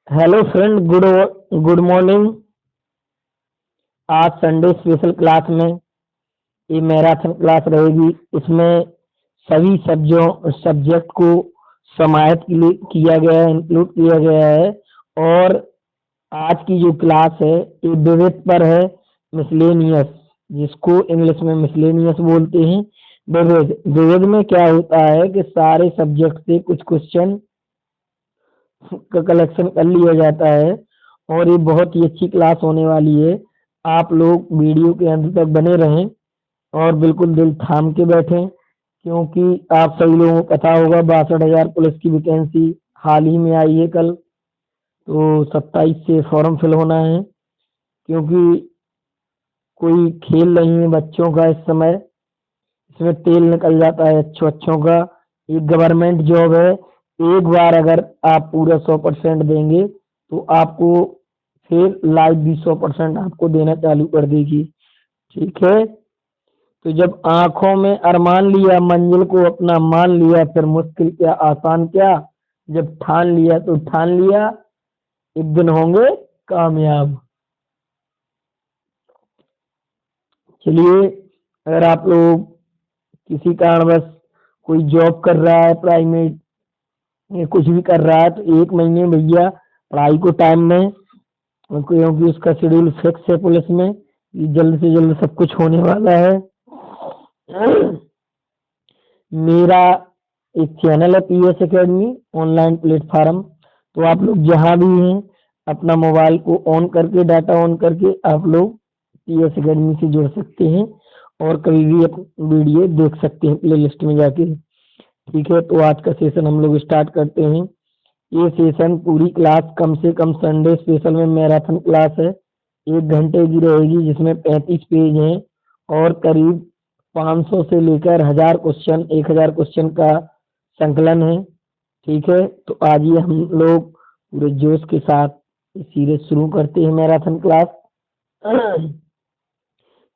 Hello friend, good morning. आज Sunday special class में ये मैराथन क्लास रहेगी। इसमें सभी सब्जेक्ट को समाहित किया गया है, इंक्लूड किया गया है। और आज की जो क्लास है ये विविध पर है, मिसलेनियस, जिसको इंग्लिश में मिसलेनियस बोलते हैं। विविध विविध में क्या होता है कि सारे सब्जेक्ट से कुछ क्वेश्चन का कलेक्शन कर लिया जाता है। और ये बहुत ही अच्छी क्लास होने वाली है। आप लोग वीडियो के अंत तक बने रहें और बिल्कुल दिल थाम के बैठें, क्योंकि आप सभी लोगों को पता होगा 62,000 पुलिस की वैकेंसी हाल ही में आई है कल। तो 27 से फॉर्म फिल होना है, क्योंकि कोई खेल नहीं है बच्चों का इस समय। इसमें तेल निकल जाता है अच्छों अच्छों का। ये गवर्नमेंट जॉब है। एक बार अगर आप पूरा 100% देंगे तो आपको फिर लाइफ भी 100% आपको देना चालू कर देगी। ठीक है। तो जब आंखों में अरमान लिया, मंजिल को अपना मान लिया, फिर मुश्किल क्या आसान क्या। जब ठान लिया तो ठान लिया, एक दिन होंगे कामयाब। चलिए, अगर आप लोग किसी कारणवश कोई जॉब कर रहा है प्राइवेट, ये कुछ भी कर रहा है, तो 1 महीने भैया पढ़ाई को टाइम में, क्योंकि उसका शेड्यूल फिक्स है पुलिस में। ये जल्द से जल्द सब कुछ होने वाला है। मेरा एक चैनल है पीएस एकेडमी ऑनलाइन प्लेटफॉर्म। तो आप लोग जहाँ भी हैं अपना मोबाइल को ऑन करके, डाटा ऑन करके आप लोग पीएस एकेडमी से जुड़ सकते हैं और कभी भी वीडियो देख सकते हैं प्ले लिस्ट में जाके। ठीक है, तो आज का सेशन हम लोग स्टार्ट करते हैं। ये सेशन पूरी क्लास कम से कम संडे स्पेशल में मैराथन क्लास है, 1 घंटे की रहेगी, जिसमें 35 पेज हैं और करीब 500 से लेकर 1000 क्वेश्चन, 1000 क्वेश्चन का संकलन है। ठीक है, तो आज ये हम लोग पूरे जोश के साथ सीरीज शुरू करते हैं मैराथन क्लास।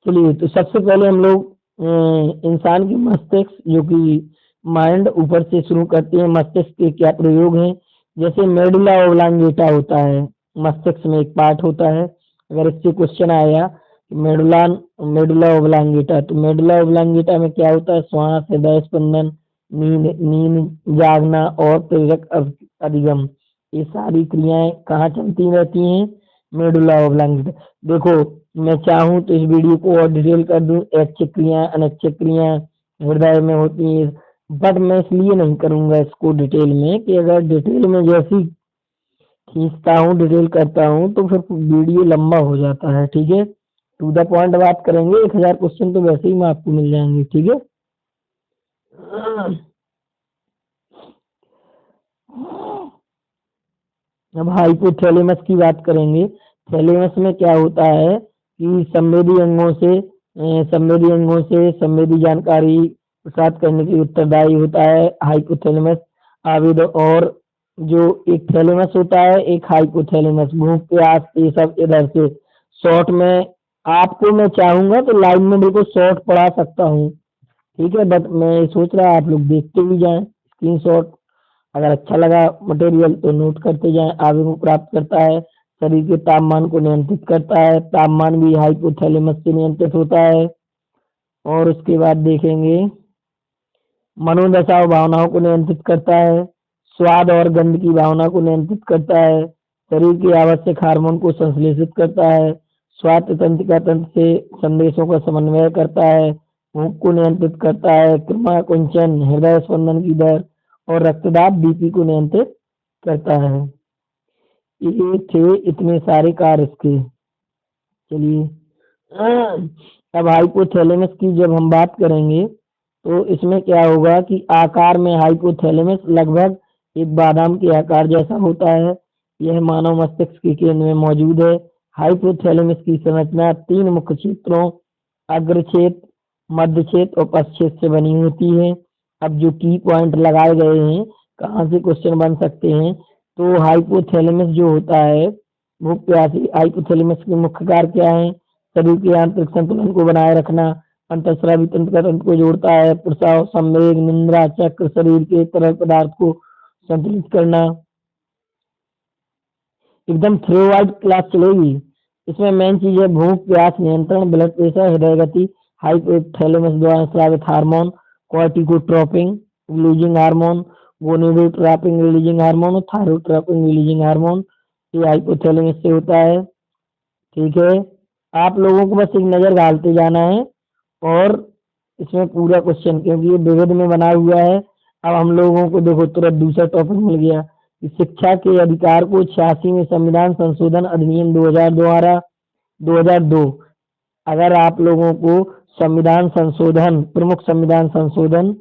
चलिए, तो सबसे पहले हम लोग इंसान की मस्तिष्क, जो कि माइंड, ऊपर से शुरू करते हैं। मस्तिष्क के क्या प्रयोग हैं। जैसे मेडुला ओब्लांगेटा होता है, मस्तिष्क में एक पार्ट होता है। अगर इससे क्वेश्चन आया मेडुला मेडुला ओब्लांगेटा, तो मेडुला ओब्लांगेटा में क्या होता है, श्वास, हृदय स्पंदन, नींद नींद जागना और प्रेरक अधिगम, ये सारी क्रियाएं कहाँ चलती रहती हैं, मेडुला ओब्लांगेटा। देखो, मैं चाहूँ तो इस वीडियो को और डिटेल कर दूं, ऐच्छिक क्रिया अनैच्छिक क्रिया हृदय में होती है। बट मैं इसलिए नहीं करूंगा इसको डिटेल में कि अगर डिटेल में जैसी खींचता हूँ, डिटेल करता हूँ, तो फिर वीडियो लंबा हो जाता है। ठीक है, टू द पॉइंट बात करेंगे। 1000 क्वेश्चन तो वैसे ही में आपको मिल जाएंगे। ठीक है। अब हाइपोथैलेमस की बात करेंगे। थैलेमस में क्या होता है कि संवेदी जानकारी प्रसाद करने के लिए उत्तरदायी होता है हाइपोथैलेमस। आवेद और जो एक थैलेमस होता है, एक हाइपोथैलेमस, भूख, प्यास, ये सब इधर से। शॉर्ट में आपको मैं चाहूंगा तो लाइव में बिल्कुल शॉर्ट पढ़ा सकता हूँ। ठीक है, बट मैं सोच रहा आप लोग देखते भी जाएं स्क्रीनशॉट। अगर अच्छा लगा मटेरियल तो नोट करते जाएं। आगे को प्राप्त करता है, शरीर के तापमान को नियंत्रित करता है। तापमान भी हाइपोथैलेमस से नियंत्रित होता है। और उसके बाद देखेंगे, मनोदशा और भावनाओं को नियंत्रित करता है। स्वाद और गंध की भावना को नियंत्रित करता है। शरीर के आवश्यक हार्मोन को संश्लेषित करता है। स्वास्थ्य तंत्रिका तंत्र से संदेशों का समन्वय करता है। भूख को नियंत्रित करता है। कृमा कुंचन, हृदय स्पंदन की दर और रक्तदाब, बीपी को नियंत्रित करता है। ये थे इतने सारे कार्य इसके। चलिए, अब हाइपोथैलेमस की जब हम बात करेंगे तो इसमें क्या होगा कि आकार में हाइपोथैलेमस लगभग एक बादाम के आकार जैसा होता है। यह मानव मस्तिष्क के केंद्र में मौजूद है। हाइपोथैलेमस की संरचना 3 मुख्य क्षेत्रों, अग्र क्षेत्र, मध्य क्षेत्र और पश्च क्षेत्र से बनी होती है। अब जो की पॉइंट लगाए गए हैं, कहाँ से क्वेश्चन बन सकते हैं, तो हाइपोथैलेमस जो होता है वो प्यासी। हाइपोथैलेमस के मुख्य कार्य क्या है, शरीर के आंतरिक संतुलन को बनाए रखना, अंतःस्रावी तंत्र का तंत्र को जोड़ता है, प्रसाव, संवेग, निंद्रा चक्र, शरीर के तरल पदार्थ को संतुलित करना, एकदम थ्रोआउट क्लास चलेगी। इसमें मेन चीज है भूख प्यास नियंत्रण, ब्लड प्रेशर, हृदय गति, हाइपोथैलेमस द्वारा स्रावित hormone, corticotropin releasing hormone, gonadotropin releasing hormone और थायरोट्रोपिन रिलीजिंग हार्मोन, ये हाइपोथैलेमस से होता है। ठीक है, आप लोगों को बस एक नजर डालते जाना है और इसमें पूरा क्वेश्चन, क्योंकि ये विविध में बना हुआ है। अब हम लोगों को देखो तुरंत दूसरा टॉपिक मिल गया कि शिक्षा के अधिकार को 86 में संविधान संशोधन अधिनियम 2000 द्वारा 2002, अगर आप लोगों को संविधान संशोधन, प्रमुख संविधान संशोधन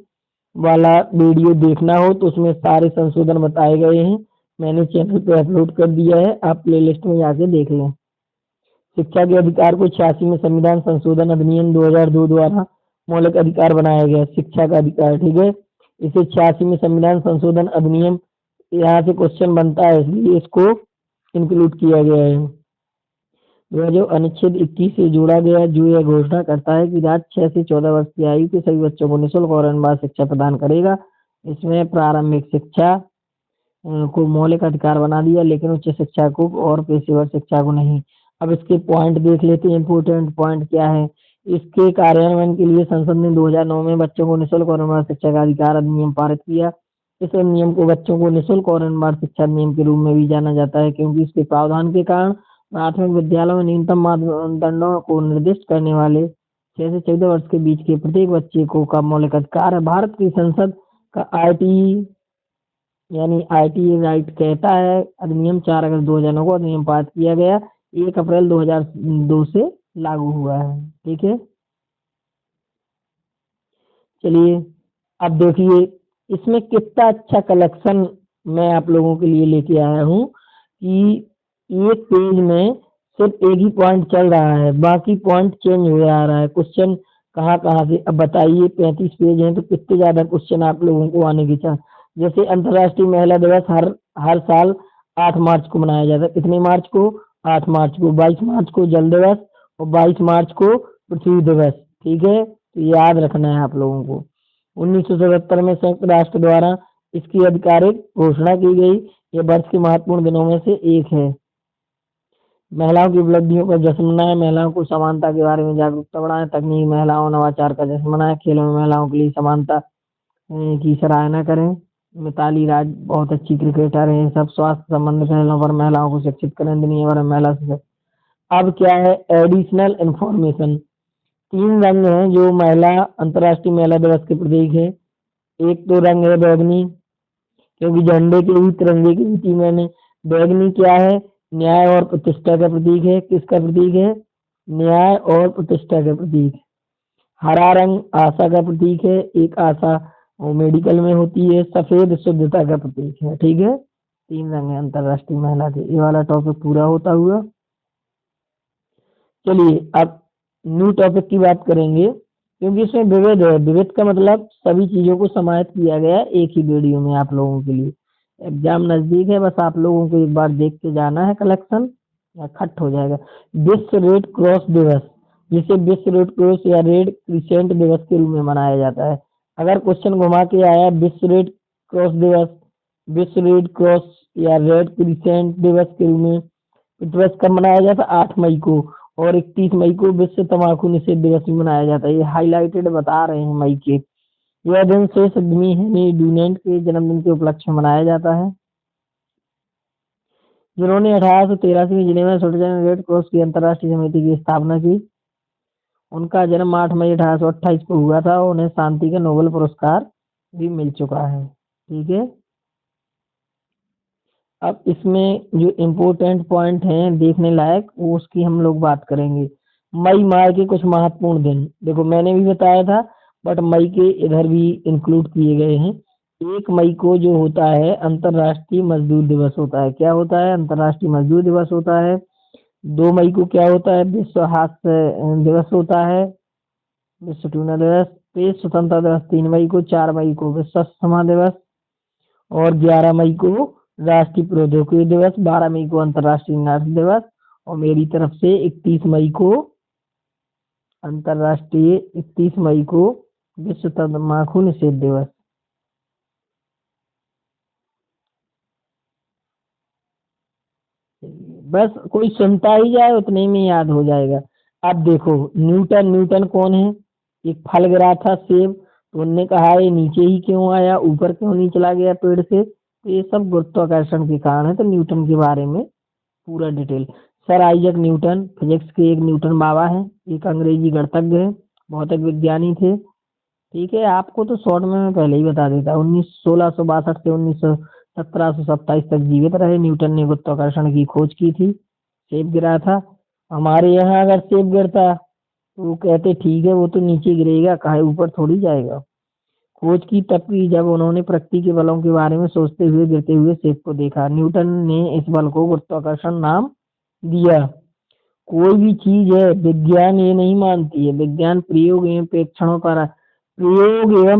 वाला वीडियो देखना हो तो उसमें सारे संशोधन बताए गए हैं, मैंने चैनल पे अपलोड कर दिया है, आप प्लेलिस्ट में जाके देख लें। शिक्षा के अधिकार को 86 में संविधान संशोधन अधिनियम 2002 द्वारा मौलिक अधिकार बनाया गया, शिक्षा का अधिकार। ठीक है, इसे 86 में संविधान संशोधन अधिनियम, यहाँ से क्वेश्चन बनता है इसलिए इसको इंक्लूड किया गया है। वह जो अनुच्छेद 21 से जोड़ा गया, जो यह घोषणा करता है कि राज्य 6 से 14 वर्ष की आयु के सभी बच्चों को निःशुल्क और अनुवाद शिक्षा प्रदान करेगा। इसमें प्रारंभिक शिक्षा को मौलिक अधिकार बना दिया, लेकिन उच्च शिक्षा को और पेशेवर शिक्षा को नहीं। अब इसके पॉइंट देख लेते हैं, इंपोर्टेंट पॉइंट क्या है। इसके कार्यान्वयन के लिए संसद ने 2009 में बच्चों को निःशुल्क और अनुवाद शिक्षा का अधिकार अधिनियम पारित किया। इस अधिनियम को बच्चों को निःशुल्क और अनुवाद शिक्षा अधिनियम के रूप में भी जाना जाता है, क्योंकि इसके प्रावधान के कारण प्राथमिक विद्यालयों में न्यूनतम मानदंडों को निर्दिष्ट करने वाले 6 से 14 वर्ष के बीच के प्रत्येक बच्चे को का मौलिक अधिकार है। भारत की संसद का आईटी राइट कहता है, अधिनियम 4 अगस्त 2009 को अधिनियम पारित किया गया, 1 अप्रैल 2002 से लागू हुआ है। ठीक है, चलिए अब देखिए इसमें कितना अच्छा कलेक्शन मैं आप लोगों के लिए लेके आया हूँ कि एक पेज में सिर्फ एक ही पॉइंट चल रहा है, बाकी पॉइंट चेंज हो जा रहा है। क्वेश्चन कहाँ कहाँ से, अब बताइए 35 पेज हैं तो कितने ज्यादा क्वेश्चन आप लोगों को आने की चाह। जैसे अंतर्राष्ट्रीय महिला दिवस हर साल 8 मार्च को मनाया जाता है। कितने मार्च को? 8 मार्च को। 22 मार्च को जल दिवस और 22 मार्च को पृथ्वी दिवस। ठीक है, तो याद रखना है आप लोगों को। 1977 में संयुक्त राष्ट्र द्वारा इसकी आधिकारिक घोषणा की गई। यह वर्ष के महत्वपूर्ण दिनों में से एक है। महिलाओं की उपलब्धियों का जश्न मनाएं, महिलाओं को समानता के बारे में जागरूकता बढ़ाएं, तकनीक महिलाओं नवाचार का जश्न मनाएं, खेलों में महिलाओं के लिए समानता की सराहना करें। मिताली राज बहुत अच्छी क्रिकेटर है। सब स्वास्थ्य संबंधी खेलों पर महिलाओं को शिक्षित करें, दुनिया भर में महिला से। अब क्या है एडिशनल इंफॉर्मेशन, 3 रंग हैं जो महिला अंतर्राष्ट्रीय महिला दिवस के प्रतीक है। एक तो रंग है बैगनी, क्योंकि झंडे के भी तिरंगे की भी थी मैंने। बैगनी क्या है? न्याय और प्रतिष्ठा का प्रतीक है। किसका प्रतीक है? न्याय और प्रतिष्ठा का प्रतीक। हरा रंग आशा का प्रतीक है, एक आशा वो मेडिकल में होती है। सफेद शुद्धता का प्रतीक है। ठीक है, 3 रंग है अंतर्राष्ट्रीय महिला के। ये वाला टॉपिक पूरा होता हुआ, चलिए अब न्यू टॉपिक की बात करेंगे, क्योंकि इसमें विविध है। विविध का मतलब सभी चीजों को समाहित किया गया एक ही वीडियो में आप लोगों के लिए। एग्जाम नजदीक है, बस आप लोगों को एक बार देख के जाना है कलेक्शन, या खट हो जाएगा। विश्व रेड क्रॉस दिवस, जिसे विश्व रेड क्रॉस या रेड क्रिसेंट दिवस के रूप में मनाया जाता है। अगर क्वेश्चन घुमा के आया विश्व रेड क्रॉस दिवस, विश्व रेड क्रॉस या रेड क्रिसेंट दिवस के रूप में दिवस कब मनाया जाता है? 8 मई को। और 31 मई को विश्व तम्बाकू निषेध दिवस भी मनाया जाता है। ये हाईलाइटेड बता रहे हैं मई के। यह दिन शेष आदमी हेनरी डुनेंट के जन्मदिन के उपलक्ष्य में मनाया जाता है, जिन्होंने 1883 में जिनेवा स्विट्जरलैंड रेड क्रॉस की अंतर्राष्ट्रीय समिति की स्थापना की। उनका जन्म 8 मई 1828 को हुआ था। उन्हें शांति का नोबेल पुरस्कार भी मिल चुका है। ठीक है, अब इसमें जो इम्पोर्टेंट पॉइंट हैं देखने लायक, वो उसकी हम लोग बात करेंगे। मई माह के कुछ महत्वपूर्ण दिन, देखो मैंने भी बताया था, बट मई के इधर भी इंक्लूड किए गए हैं। 1 मई को जो होता है अंतर्राष्ट्रीय मजदूर दिवस होता है। क्या होता है? अंतर्राष्ट्रीय मजदूर दिवस होता है। 2 मई को क्या होता है? विश्व हास्य दिवस होता है, विश्व ट्यूना दिवस। फिर स्वतंत्रता दिवस 3 मई को। 4 मई को विश्व क्षमा दिवस और 11 मई को राष्ट्रीय प्रौद्योगिकी दिवस। 12 मई को अंतर्राष्ट्रीय नर्स दिवस और मेरी तरफ से 31 मई को अंतर्राष्ट्रीय 31 मई को विश्व तंबाकू निषेध दिवस। बस कोई सुनता ही जाए उतने में याद हो जाएगा। अब देखो, न्यूटन, न्यूटन कौन है? एक फल गिरा था सेब, तो उनने कहा ये नीचे ही क्यों आया, ऊपर क्यों नहीं चला गया पेड़ से? तो ये सब गुरुत्वाकर्षण के कारण है। तो न्यूटन के बारे में पूरा detail. Sir Isaac Newton physics के एक न्यूटन बाबा हैं, एक अंग्रेजी गणितज्ञ हैं, भौतिक विज्ञानी थे। ठीक है, आपको तो शॉर्ट में मैं पहले ही बता देता। 1662 से 1727 तक जीवित रहे। न्यूटन ने गुरुत्वाकर्षण की खोज की थी। सेब गिरा था। हमारे यहाँ अगर सेब गिरता तो वो कहते ठीक है वो तो नीचे गिरेगा, काहे ऊपर थोड़ी जाएगा। खोज की तब की जब उन्होंने प्रकृति के बलों के बारे में सोचते हुए गिरते हुए सेब को देखा। न्यूटन ने इस बल को गुरुत्वाकर्षण नाम दिया। कोई भी चीज है, विज्ञान ये नहीं मानती है। विज्ञान प्रयोग एवं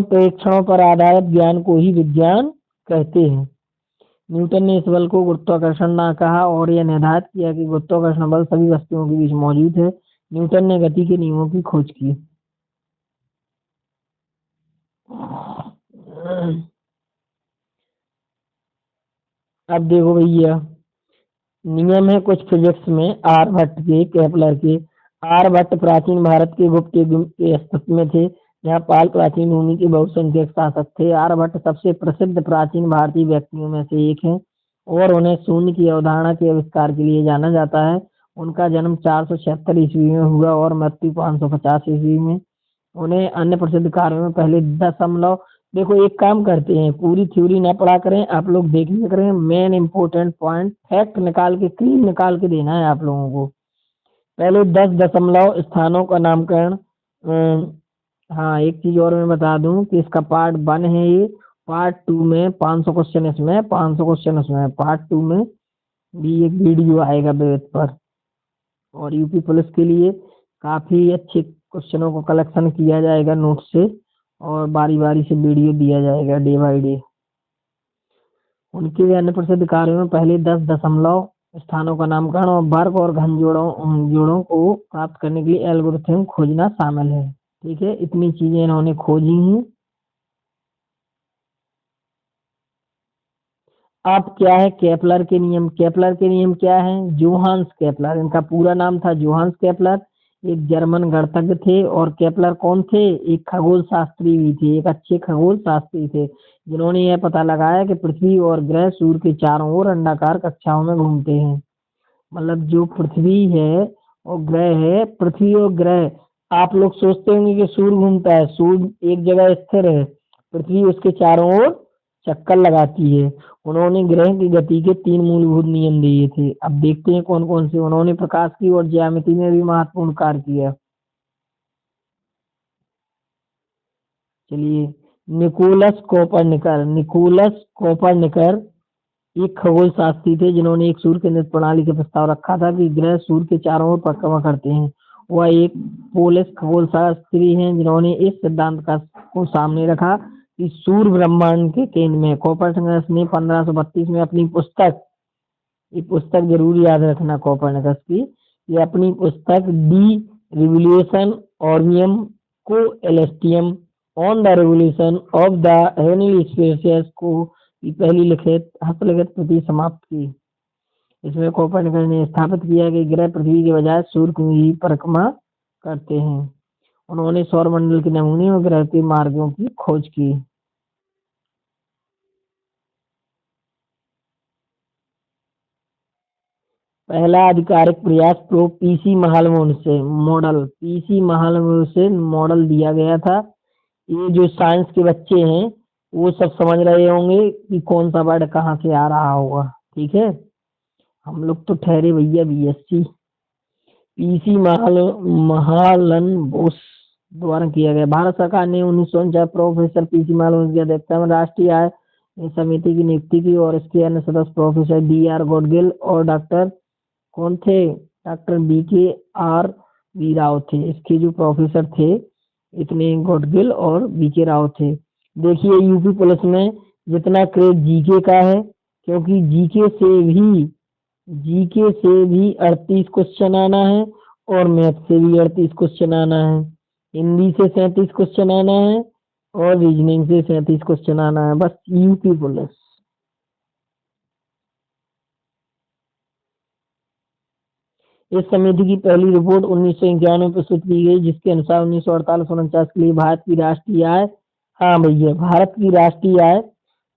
परीक्षणों पर आधारित ज्ञान को ही विज्ञान कहते हैं। न्यूटन ने इस बल को गुरुत्वाकर्षण ना कहा और यह निर्धारित किया कि गुरुत्वाकर्षण बल सभी वस्तुओं के बीच मौजूद है। न्यूटन ने गति के नियमों की खोज की। अब देखो भैया, नियम है कुछ फिजिक्स में आर्यभट्ट के, केपलर के। आर्यभट्ट प्राचीन भारत के गुप्त युग के अस्तित्व में थे, जहाँ पाल प्राचीन भूमि के बहुसंख्यक शासक थे। आर्यभट्ट सबसे प्रसिद्ध प्राचीन भारतीय व्यक्तियों में से एक हैं और उन्हें शून्य की अवधारणा के आविष्कार के लिए जाना जाता है। उनका जन्म 476 ईस्वी में हुआ और मृत्यु 550 ईस्वी में। उन्हें अन्य प्रसिद्ध कार्यों में पहले दशमलव, देखो एक काम करते हैं, पूरी थ्योरी ना पढ़ा करें, आप लोग देख लिया करें। मेन इंपॉर्टेंट पॉइंट फैक्ट निकाल के, क्लीन निकाल के देना है आप लोगों को। पहले 10 दशमलव स्थानों का नामकरण। हाँ, एक चीज और मैं बता दूं कि इसका पार्ट 1 है ये। पार्ट 2 में 500 क्वेश्चन, इसमें 500 क्वेश्चन, उसमें पार्ट 2 में भी एक वीडियो आएगा बेस पर। और यूपी पुलिस के लिए काफी अच्छे क्वेश्चनों को कलेक्शन किया जाएगा नोट से, और बारी बारी से वीडियो दिया जाएगा डे बाय डे। उनके भी अन्य प्रसिद्ध कार्यों में पहले 10 दशमलव स्थानों का नामकरण और वर्ग और घन जोड़ों को प्राप्त करने के लिए एल्गोरिथम खोजना शामिल है। ठीक है, इतनी चीजें इन्होंने खोजी हैं। अब क्या है केपलर के नियम? केपलर के नियम क्या है? जोहान्स केपलर, इनका पूरा नाम था जोहान्स केपलर। एक जर्मन गणितज्ञ थे। और केपलर कौन थे? एक खगोल शास्त्री भी थे, एक अच्छे खगोल शास्त्री थे, जिन्होंने यह पता लगाया कि पृथ्वी और ग्रह सूर्य के चारों ओर अंडाकार कक्षाओं में घूमते हैं। मतलब जो पृथ्वी है और ग्रह है, पृथ्वी और ग्रह, आप लोग सोचते होंगे कि सूर्य घूमता है, सूर्य एक जगह स्थिर है, पृथ्वी उसके चारों ओर चक्कर लगाती है। उन्होंने ग्रह की गति के 3 मूलभूत नियम दिए थे। अब देखते हैं कौन कौन से। उन्होंने प्रकाश की और ज्यामिति में भी महत्वपूर्ण कार्य किया। चलिए, निकोलस कोपरनिकर एक खगोल शास्त्री थे, जिन्होंने एक सूर्य केंद्रित प्रणाली का प्रस्ताव रखा था कि ग्रह सूर्य के चारों ओर परिक्रमा करते हैं। वह एक पोलिश खगोल शास्त्री हैं, जिन्होंने इस सिद्धांत का को सामने रखा कि सूर्य ब्रह्मांड के केंद्र में। कोपरनिकस ने 1532 में अपनी पुस्तक, ये पुस्तक जरूर याद रखना कोपरनिकस की, ये अपनी पुस्तक डी रिवोल्यूशन ऑर्बियम को एलेस्टियम on the revolution of the heavenly spaces को की पहली लिखित हस्तलिखित प्रति समाप्त की। इसमें कोपरनिकस ने स्थापित किया कि ग्रह पृथ्वी के बजाय सूर्य की ही परिक्रमा करते हैं। उन्होंने सौरमंडल के नमूने और ग्रह के मार्गों की खोज की। पहला आधिकारिक प्रयास प्रो पीसी महालनोबिस से मॉडल दिया गया था। ये जो साइंस के बच्चे हैं वो सब समझ रहे होंगे कि कौन सा वर्ड कहाँ से आ रहा होगा। ठीक है, हम लोग तो ठहरे भैया बीएससी। पीसी महालन बोस द्वारा किया गया। भारत सरकार ने 1949 प्रोफेसर पीसी महालन की अध्यक्षता में राष्ट्रीय आय समिति की नियुक्ति की और इसके अन्य सदस्य प्रोफेसर डी.आर. गॉडगिल और डॉक्टर कौन थे? डॉक्टर बी.के.आर.वी. राव थे। इसके जो प्रोफेसर थे इतने गॉडगिल और बी.के. राव थे। देखिए, यूपी पुलिस में जितना क्रेज जीके का है, क्योंकि जीके से भी 38 क्वेश्चन आना है और मैथ से भी 38 क्वेश्चन आना है, हिंदी से 37 क्वेश्चन आना है और रीजनिंग से 37 क्वेश्चन आना है। बस यूपी पुलिस। इस समिति की पहली रिपोर्ट 1951 में प्रस्तुत की गई, जिसके अनुसार 1948-49 के लिए भारत की राष्ट्रीय आय, हाँ भैया भारत की राष्ट्रीय आय,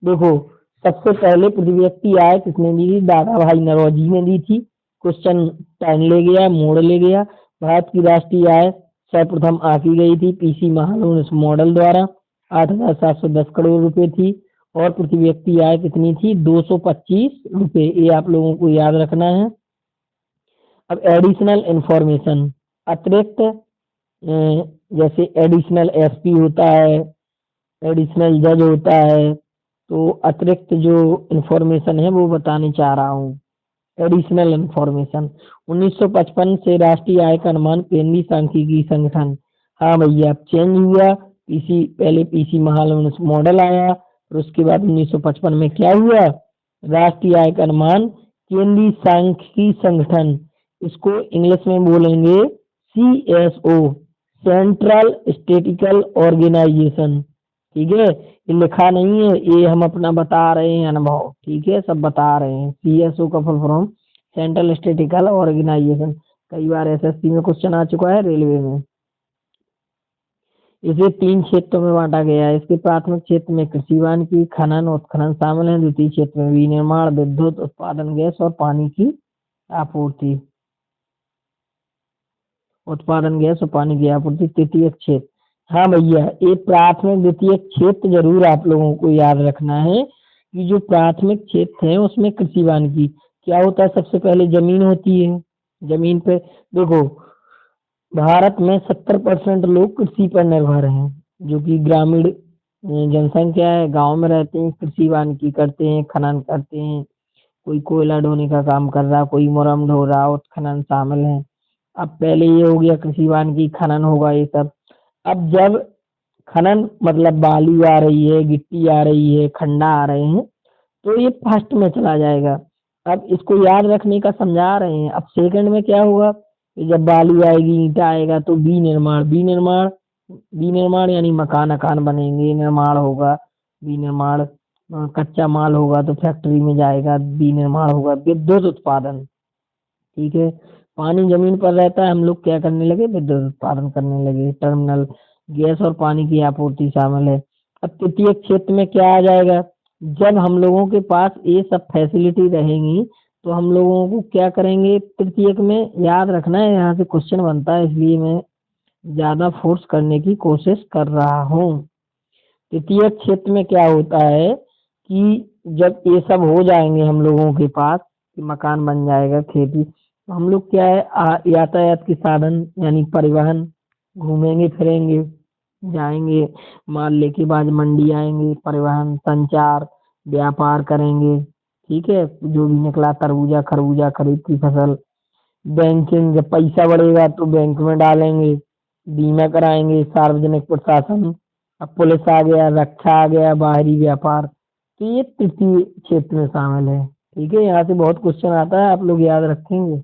देखो सबसे पहले पृथ्वी आय किसने दी थी? दादा भाई नौरोजी ने दी थी। क्वेश्चन टर्न ले गया, मोड़ ले गया। भारत की राष्ट्रीय आय सर्वप्रथम आंकी गई थी पीसी महालनोबिस मॉडल द्वारा, 8,710 करोड़ रुपए थी। और पृथ्वी आय कितनी थी? 225 रुपए। ये आप लोगों को याद रखना है। अब एडिशनल इंफॉर्मेशन, अतिरिक्त जैसे एडिशनल एसपी होता है, एडिशनल जज होता है, तो अतिरिक्त जो इंफॉर्मेशन है वो बताने चाह रहा हूँ। एडिशनल इंफॉर्मेशन, 1955 से राष्ट्रीय आय का अनुमान केंद्रीय सांख्यिकी संगठन, हाँ भैया अब चेंज हुआ। पीसी पहले पीसी महालनोबिस मॉडल आया, फिर उसके बाद 1955 में क्या हुआ? राष्ट्रीय आय का अनुमान केंद्रीय सांख्यिकी संगठन, इसको इंग्लिश में बोलेंगे CSO, सेंट्रल स्टेटिकल ऑर्गेनाइजेशन। ठीक है, ये लिखा नहीं है, ये हम अपना बता रहे हैं अनुभव। ठीक है, सब बता रहे हैं। CSO का full form central statistical organisation, कई बार SSC में क्वेश्चन आ चुका है, रेलवे में। इसे 3 क्षेत्रों में बांटा गया है। इसके प्राथमिक क्षेत्र में कृषि वानिकी, खनन उत्खनन शामिल है। द्वितीय क्षेत्र में विनिर्माण, विद्युत उत्पादन, गैस और पानी की आपूर्ति, उत्पादन गैस और पानी की आपूर्ति। तृतीय क्षेत्र, हाँ भैया ये प्राथमिक द्वितीय क्षेत्र जरूर आप लोगों को याद रखना है कि जो प्राथमिक क्षेत्र है उसमें कृषि वानिकी क्या होता है? सबसे पहले जमीन होती है, जमीन पे देखो भारत में 70% लोग कृषि पर निर्भर हैं, जो कि ग्रामीण जनसंख्या है, गांव में रहते हैं, कृषि वानिकी करते हैं, खनन करते हैं, कोई कोयला ढोने का काम कर रहा, कोई मुरम ढो रहा, उत्खनन शामिल है। अब पहले ये हो गया कृषि वानिकी, खनन होगा ये सब। अब जब खनन मतलब बालू आ रही है, गिट्टी आ रही है, खंडा आ रहे हैं, तो ये फर्स्ट में चला जाएगा। अब इसको याद रखने का समझा रहे हैं। अब सेकंड में क्या होगा कि जब बालू आएगी, ईंटा आएगा, तो विनिर्माण यानी मकान अकान बनेंगे, निर्माण होगा, विनिर्माण कच्चा माल होगा तो फैक्ट्री में जाएगा, विनिर्माण होगा, विद्युत उत्पादन। ठीक है, पानी जमीन पर रहता है, हम लोग क्या करने लगे? विद्युत उत्पादन करने लगे। टर्मिनल, गैस और पानी की आपूर्ति शामिल है। अब तृतीय क्षेत्र में क्या आ जाएगा? जब हम लोगों के पास ये सब फैसिलिटी रहेंगी तो हम लोगों को क्या करेंगे? तृतीयक में याद रखना है, यहाँ से क्वेश्चन बनता है, इसलिए मैं ज्यादा फोर्स करने की कोशिश कर रहा हूँ। तृतीय क्षेत्र में क्या होता है कि जब ये सब हो जाएंगे हम लोगों के पास, कि मकान बन जाएगा, खेती, तो हम लोग क्या है यातायात के साधन यानी परिवहन, घूमेंगे फिरेंगे, जाएंगे माल लेके, बाद मंडी आएंगे, परिवहन, संचार, व्यापार करेंगे। ठीक है, जो भी निकला तरबूजा खरबूजा खरीद की फसल, बैंकिंग, जब पैसा बढ़ेगा तो बैंक में डालेंगे, बीमा कराएंगे, सार्वजनिक प्रशासन, अब पुलिस आ गया, रक्षा आ गया, बाहरी व्यापार, तो ये तृतीय क्षेत्र में शामिल है। ठीक है, यहाँ से बहुत क्वेश्चन आता है, आप लोग याद रखेंगे।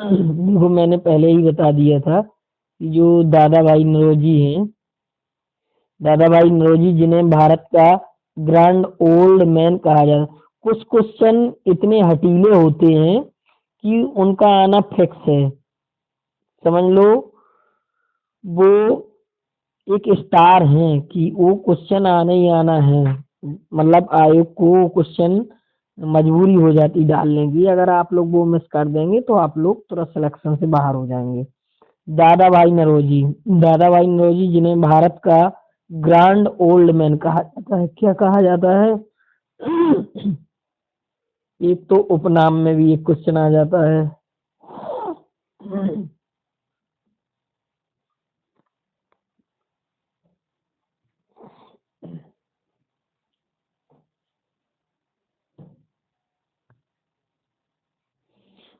देखो मैंने पहले ही बता दिया था कि जो दादा भाई नौरोजी हैं, दादा भाई नौरोजी जिन्हें भारत का ग्रैंड ओल्ड मैन कहा जाता है, कुछ क्वेश्चन इतने हटीले होते हैं कि उनका आना फिक्स है, समझ लो। वो एक स्टार हैं कि वो क्वेश्चन आना ही आना है, मतलब आयोग को क्वेश्चन मजबूरी हो जाती डालने की। अगर आप लोग वो मिस कर देंगे तो आप लोग तुरंत सिलेक्शन से बाहर हो जाएंगे। दादा भाई नौरोजी, दादा भाई नौरोजी जिन्हें भारत का ग्रैंड ओल्ड मैन कहा जाता है, क्या कहा जाता है? एक तो उपनाम में भी एक क्वेश्चन आ जाता है।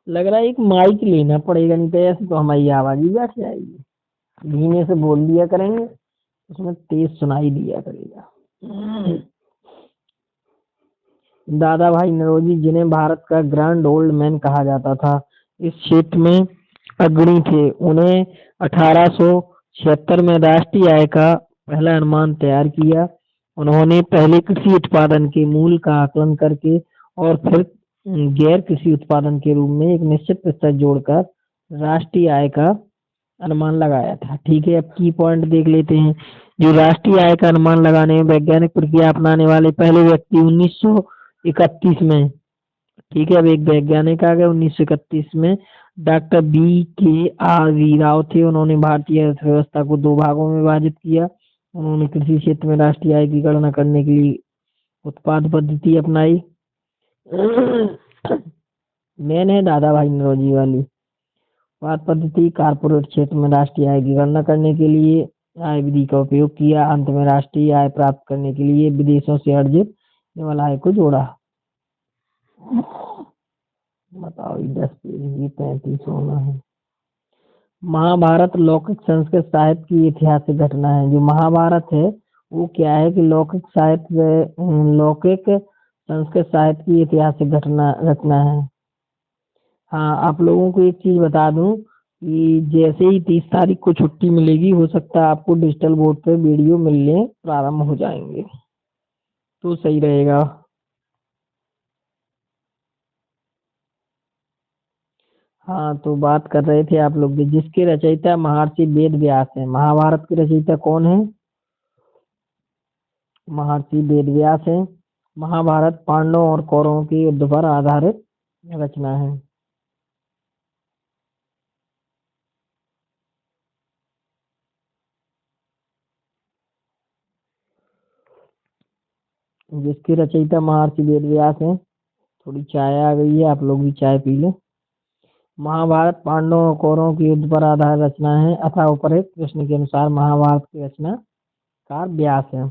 लग रहा है एक माइक लेना पड़ेगा, नहीं तो ऐसे तो हमारी आवाज ही बैठ जाएगी। धीमे से बोल दिया करेंगे, उसमें तेज सुनाई दिया करेगा। दादा भाई नौरोजी जिन्हें भारत का ग्रैंड ओल्ड मैन कहा जाता था, इस क्षेत्र में अग्रणी थे। उन्हें 1876 में राष्ट्रीय आय का पहला अनुमान तैयार किया। उन्होंने पहले कृषि उत्पादन के मूल का आकलन करके और फिर गैर कृषि उत्पादन के रूप में एक निश्चित प्रतिशत जोड़कर राष्ट्रीय आय का अनुमान लगाया था। ठीक है, अब की पॉइंट देख लेते हैं। जो राष्ट्रीय आय का अनुमान लगाने में वैज्ञानिक प्रक्रिया अपनाने वाले पहले व्यक्ति 1931 में, ठीक है, अब एक वैज्ञानिक आ गए 1931 में, डॉक्टर B.K.R.V. राव थे। उन्होंने भारतीय अर्थव्यवस्था को दो भागों में विभाजित किया। उन्होंने कृषि क्षेत्र में राष्ट्रीय आय की गणना करने के लिए उत्पाद पद्धति अपनाई। मेन है दादा भाई नौरोजी वाली उत्पाद पद्धति। कारपोरेट क्षेत्र में राष्ट्रीय आय की गणना करने के लिए आय विधि का उपयोग किया। अंत में राष्ट्रीय आय प्राप्त करने के लिए विदेशों से अर्जित केवल आय को जोड़ा। बताओ, 10 पेज, ये 35 होना है। महाभारत लौकिक संस्कृत साहित्य की ऐतिहासिक घटना है। जो महाभारत है वो क्या है कि लौकिक संस्कृत साहित्य की ऐतिहासिक रचना है। हाँ, आप लोगों को एक चीज बता दूं कि जैसे ही 30 तारीख को छुट्टी मिलेगी, हो सकता है आपको डिजिटल बोर्ड पे वीडियो मिलने प्रारंभ हो जाएंगे, तो सही रहेगा। हाँ, तो बात कर रहे थे आप लोग भी, जिसके रचयिता महर्षि वेद व्यास है। महाभारत के रचयिता कौन है? महर्षि वेद व्यास है। महाभारत पांडवों और कौरवों के युद्ध पर आधारित रचना है। जिसके रचयिता महर्षि वेद व्यास है। थोड़ी चाय आ गई है, आप लोग भी चाय पी लो। महाभारत पांडवों और कौरवों के युद्ध पर आधारित रचना है। अतः उपरोक्त प्रश्न के अनुसार महाभारत की रचनाकार व्यास है।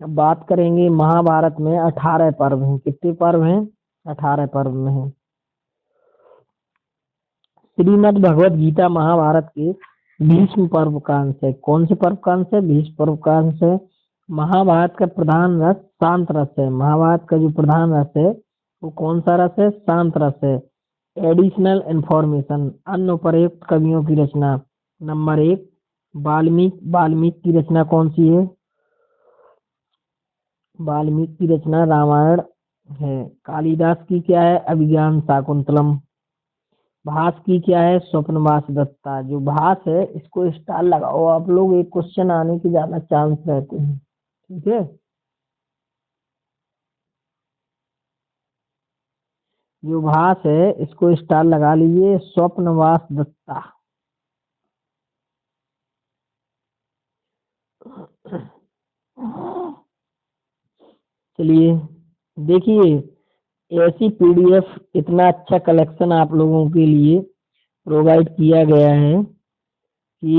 अब बात करेंगे, महाभारत में 18 पर्व हैं। कितने पर्व हैं? 18 पर्व में हैं। श्रीमद् भगवत गीता महाभारत के भीष्म पर्व का अंश है। कौन से पर्व का अंश है? भीष्म पर्व का अंश है। महाभारत का प्रधान रस शांत रस है। महाभारत का जो प्रधान रस है वो कौन सा रस है? शांत रस है। एडिशनल इंफॉर्मेशन, अन्य उपर्युक्त कवियों की रचना। नंबर 1, वाल्मीकि की रचना कौन सी है? वाल्मीकि की रचना रामायण है। कालिदास की क्या है? अभिज्ञान शाकुंतलम। भास की क्या है? स्वप्नवास दत्ता। जो भास है इसको स्टार लगाओ आप लोग, एक क्वेश्चन आने के ज्यादा चांस रहते हैं। ठीक है, जो भास है इसको स्टार लगा लीजिए। स्वप्नवास दत्ता। चलिए देखिए, ऐसी पीडीएफ, इतना अच्छा कलेक्शन आप लोगों के लिए प्रोवाइड किया गया है कि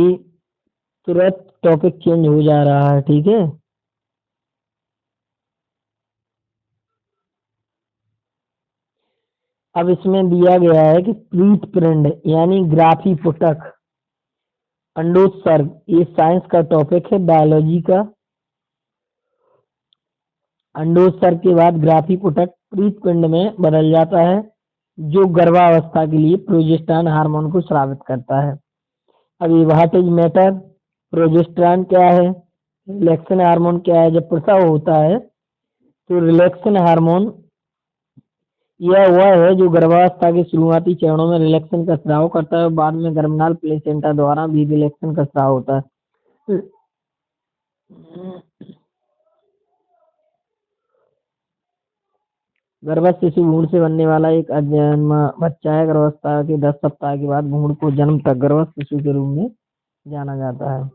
तुरंत टॉपिक चेंज हो जा रहा है। ठीक है, अब इसमें दिया गया है कि प्रीत पिंड यानी ग्राफी पुटक, अंडोत्सर्ग, ये साइंस का टॉपिक है, बायोलॉजी का। अंडोत्सर्ग के बाद ग्राफी पुटक प्रीत पिंड में बदल जाता है, जो गर्भावस्था के लिए प्रोजेस्टेरॉन हार्मोन को स्रावित करता है। अब ये व्हाट इज मैटर, प्रोजेस्टेरॉन क्या है, रिलैक्सन हार्मोन क्या है? जब प्रसव होता है तो रिलैक्सन हार्मोन यह वह है जो गर्भावस्था के शुरुआती चरणों में रिलैक्सन का स्राव करता है और बाद में गर्भनाल प्लेसेंटा द्वारा भी रिलैक्सन का स्राव होता है। गर्भस्थ शिशु भ्रूण से बनने वाला एक अजन्मा बच्चा है। गर्भावस्था के 10 सप्ताह के बाद भ्रूण को जन्म तक गर्भस्थ शिशु के रूप में जाना जाता है।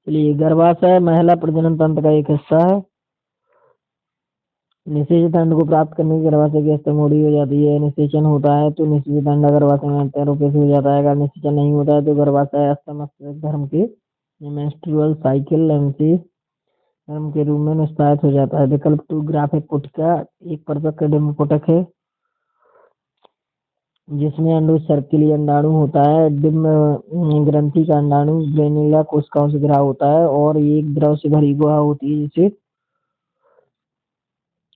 चलिए, गर्भाशय महिला प्रजनन तंत्र का एक हिस्सा है। निषेचन अंड को प्राप्त करने की गर्भाशय की अवस्था मोड़ी हो जाती है। निषेचन होता है तो निषेचित अंड गर्भाशय में अंतःरोपण से हो जाता है। अगर निषेचन नहीं होता है तो गर्भाशय स्तनक धर्म के मेंस्ट्रुअल साइकिल धर्म के रूप में निष्पादित हो जाता है। विकल्प 2 ग्राफिक पुटिका एक परिपक्व डिम्ब पुटक है जिसमें अंडोत्सर्ग के लिए अंडाणु होता है। डिम्ब ग्रंथि का अंडाणु ग्रेनुला कोशिकाओं से घिरा होता है और ये एक द्रव से भरी गुहा होती है जिसे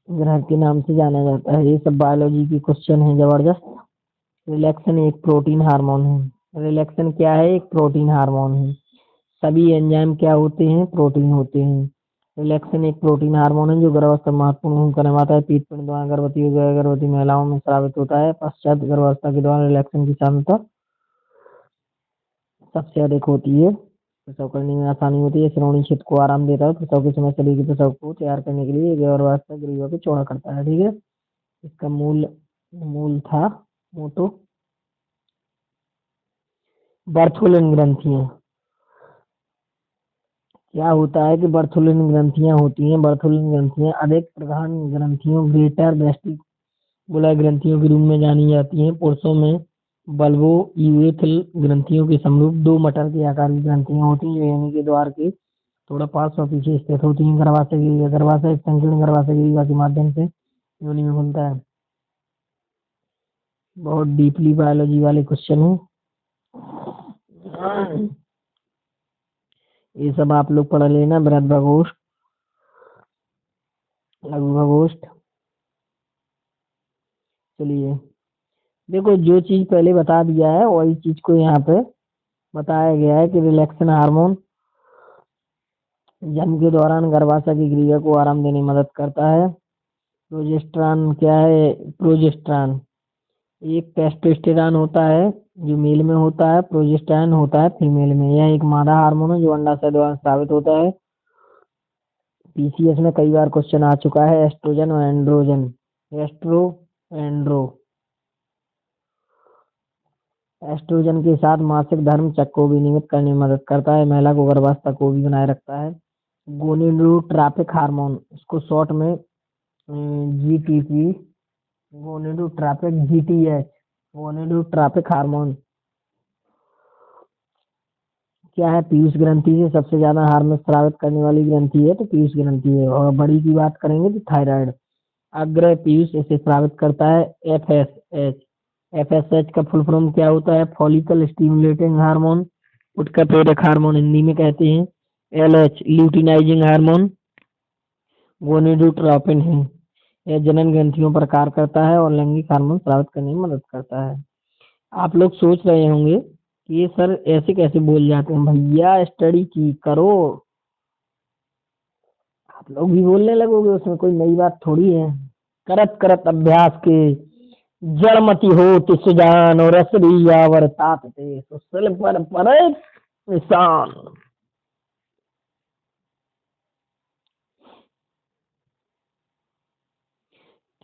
ग्रह के नाम से जाना जाता है। ये सब बायोलॉजी की क्वेश्चन है जबरदस्त। रिलैक्सन एक प्रोटीन हार्मोन है। रिलैक्सन क्या है? एक प्रोटीन हार्मोन है। सभी एंजाइम क्या होते हैं? प्रोटीन होते हैं। रिलैक्सन एक प्रोटीन हार्मोन है जो गर्भावस्था में महत्वपूर्ण भूमिका निभाता है। पीत पिंड द्वारा गर्भवती और गर्भवती महिलाओं में स्रावित होता है। पश्चात गर्भावस्था के दौरान रिलैक्सन की सांद्रता सबसे अधिक होती है। प्रसव करने में आसानी होती है। श्रोणि क्षेत्र को आराम देता है। प्रसव के समय शरीर के प्रसव को तैयार करने के लिए गर्भावस्था ग्रीवा को चौड़ा करता है। ठीक है, इसका मूल मूल था मोटो। बर्थोलिन ग्रंथियां क्या होता है कि बर्थोलिन ग्रंथियां होती हैं। बर्थोलिन ग्रंथियां अधिक प्रधान ग्रंथियों ग्रेटर वेस्टिबुलर ग्रंथियों के रूप में जानी जाती हैं। पुरुषों में बल्बो यूरेथ्रल ग्रंथियों के समरूप 2 मटर के आकार की ग्रंथियां होती हैं जो योनि के द्वार के थोड़ा पास और पीछे स्थित होती हैं। गर्भाशय ग्रीवा गर्भाशय एक संकीर्ण गर्भाशय ग्रीवा के माध्यम से योनि में खुलता है। बहुत डीपली बायोलॉजी वाले क्वेश्चन है। ये सब आप लोग पढ़ लेना। बृहद प्रकोष्ठ, लघु प्रकोष्ठ। चलिए, देखो जो चीज पहले बता दिया है वही चीज को यहाँ पे बताया गया है कि रिलैक्सन हार्मोन जन्म के दौरान गर्भाशय की ग्रीवा को आराम देने में मदद करता है। प्रोजेस्टेरॉन क्या है? प्रोजेस्टेरॉन एक टेस्टोस्टेरॉन होता है जो मेल में होता है। प्रोजेस्टेरॉन होता है फीमेल में। यह एक मादा हार्मोन है जो अंडाशय द्वारा स्रावित होता है। पीसीएस में कई बार क्वेश्चन आ चुका है। एस्ट्रोजन और एंड्रोजन। एस्ट्रो एंड्रो एस्ट्रोजन के साथ मासिक धर्म चक्र को भी नियमित करने में मदद करता है। महिला को गर्भावस्था को भी बनाए रखता है। गोनेडोट्रोपिक हार्मोन, इसको शॉर्ट में जीटीपी, गोनेडोट्रोपिक जीटीएच, गोनेडोट्रोपिक हार्मोन क्या है? पीयूष ग्रंथि से सबसे ज्यादा हार्मोन स्रावित करने वाली ग्रंथि है तो पीयूष ग्रंथि है। और बड़ी की बात करेंगे तो थायराइड अग्र पीयूष इसे स्रावित करता है। एफएसएच, एफएसएच का फुल फॉर्म क्या होता है? फॉलिकल स्टिमुलेटिंग हार्मोन, उत्कर प्रेरक हार्मोन हिंदी में कहते हैं। एलएच ल्यूटिनाइजिंग हार्मोन गोनेडोट्रोपिन है। यह जनन ग्रंथियों पर कार्य करता है और लैंगिक हार्मोन स्रावित करने में मदद करता है। आप लोग सोच रहे होंगे कि ये सर ऐसे कैसे बोल जाते हैं। भैया स्टडी की करो, आप लोग भी बोलने लगोगे, उसमें कोई नई बात थोड़ी है। करत करत अभ्यास के जड़मति होत सुजान और रसरिया वर्तात ते सुसल पर परे निशान।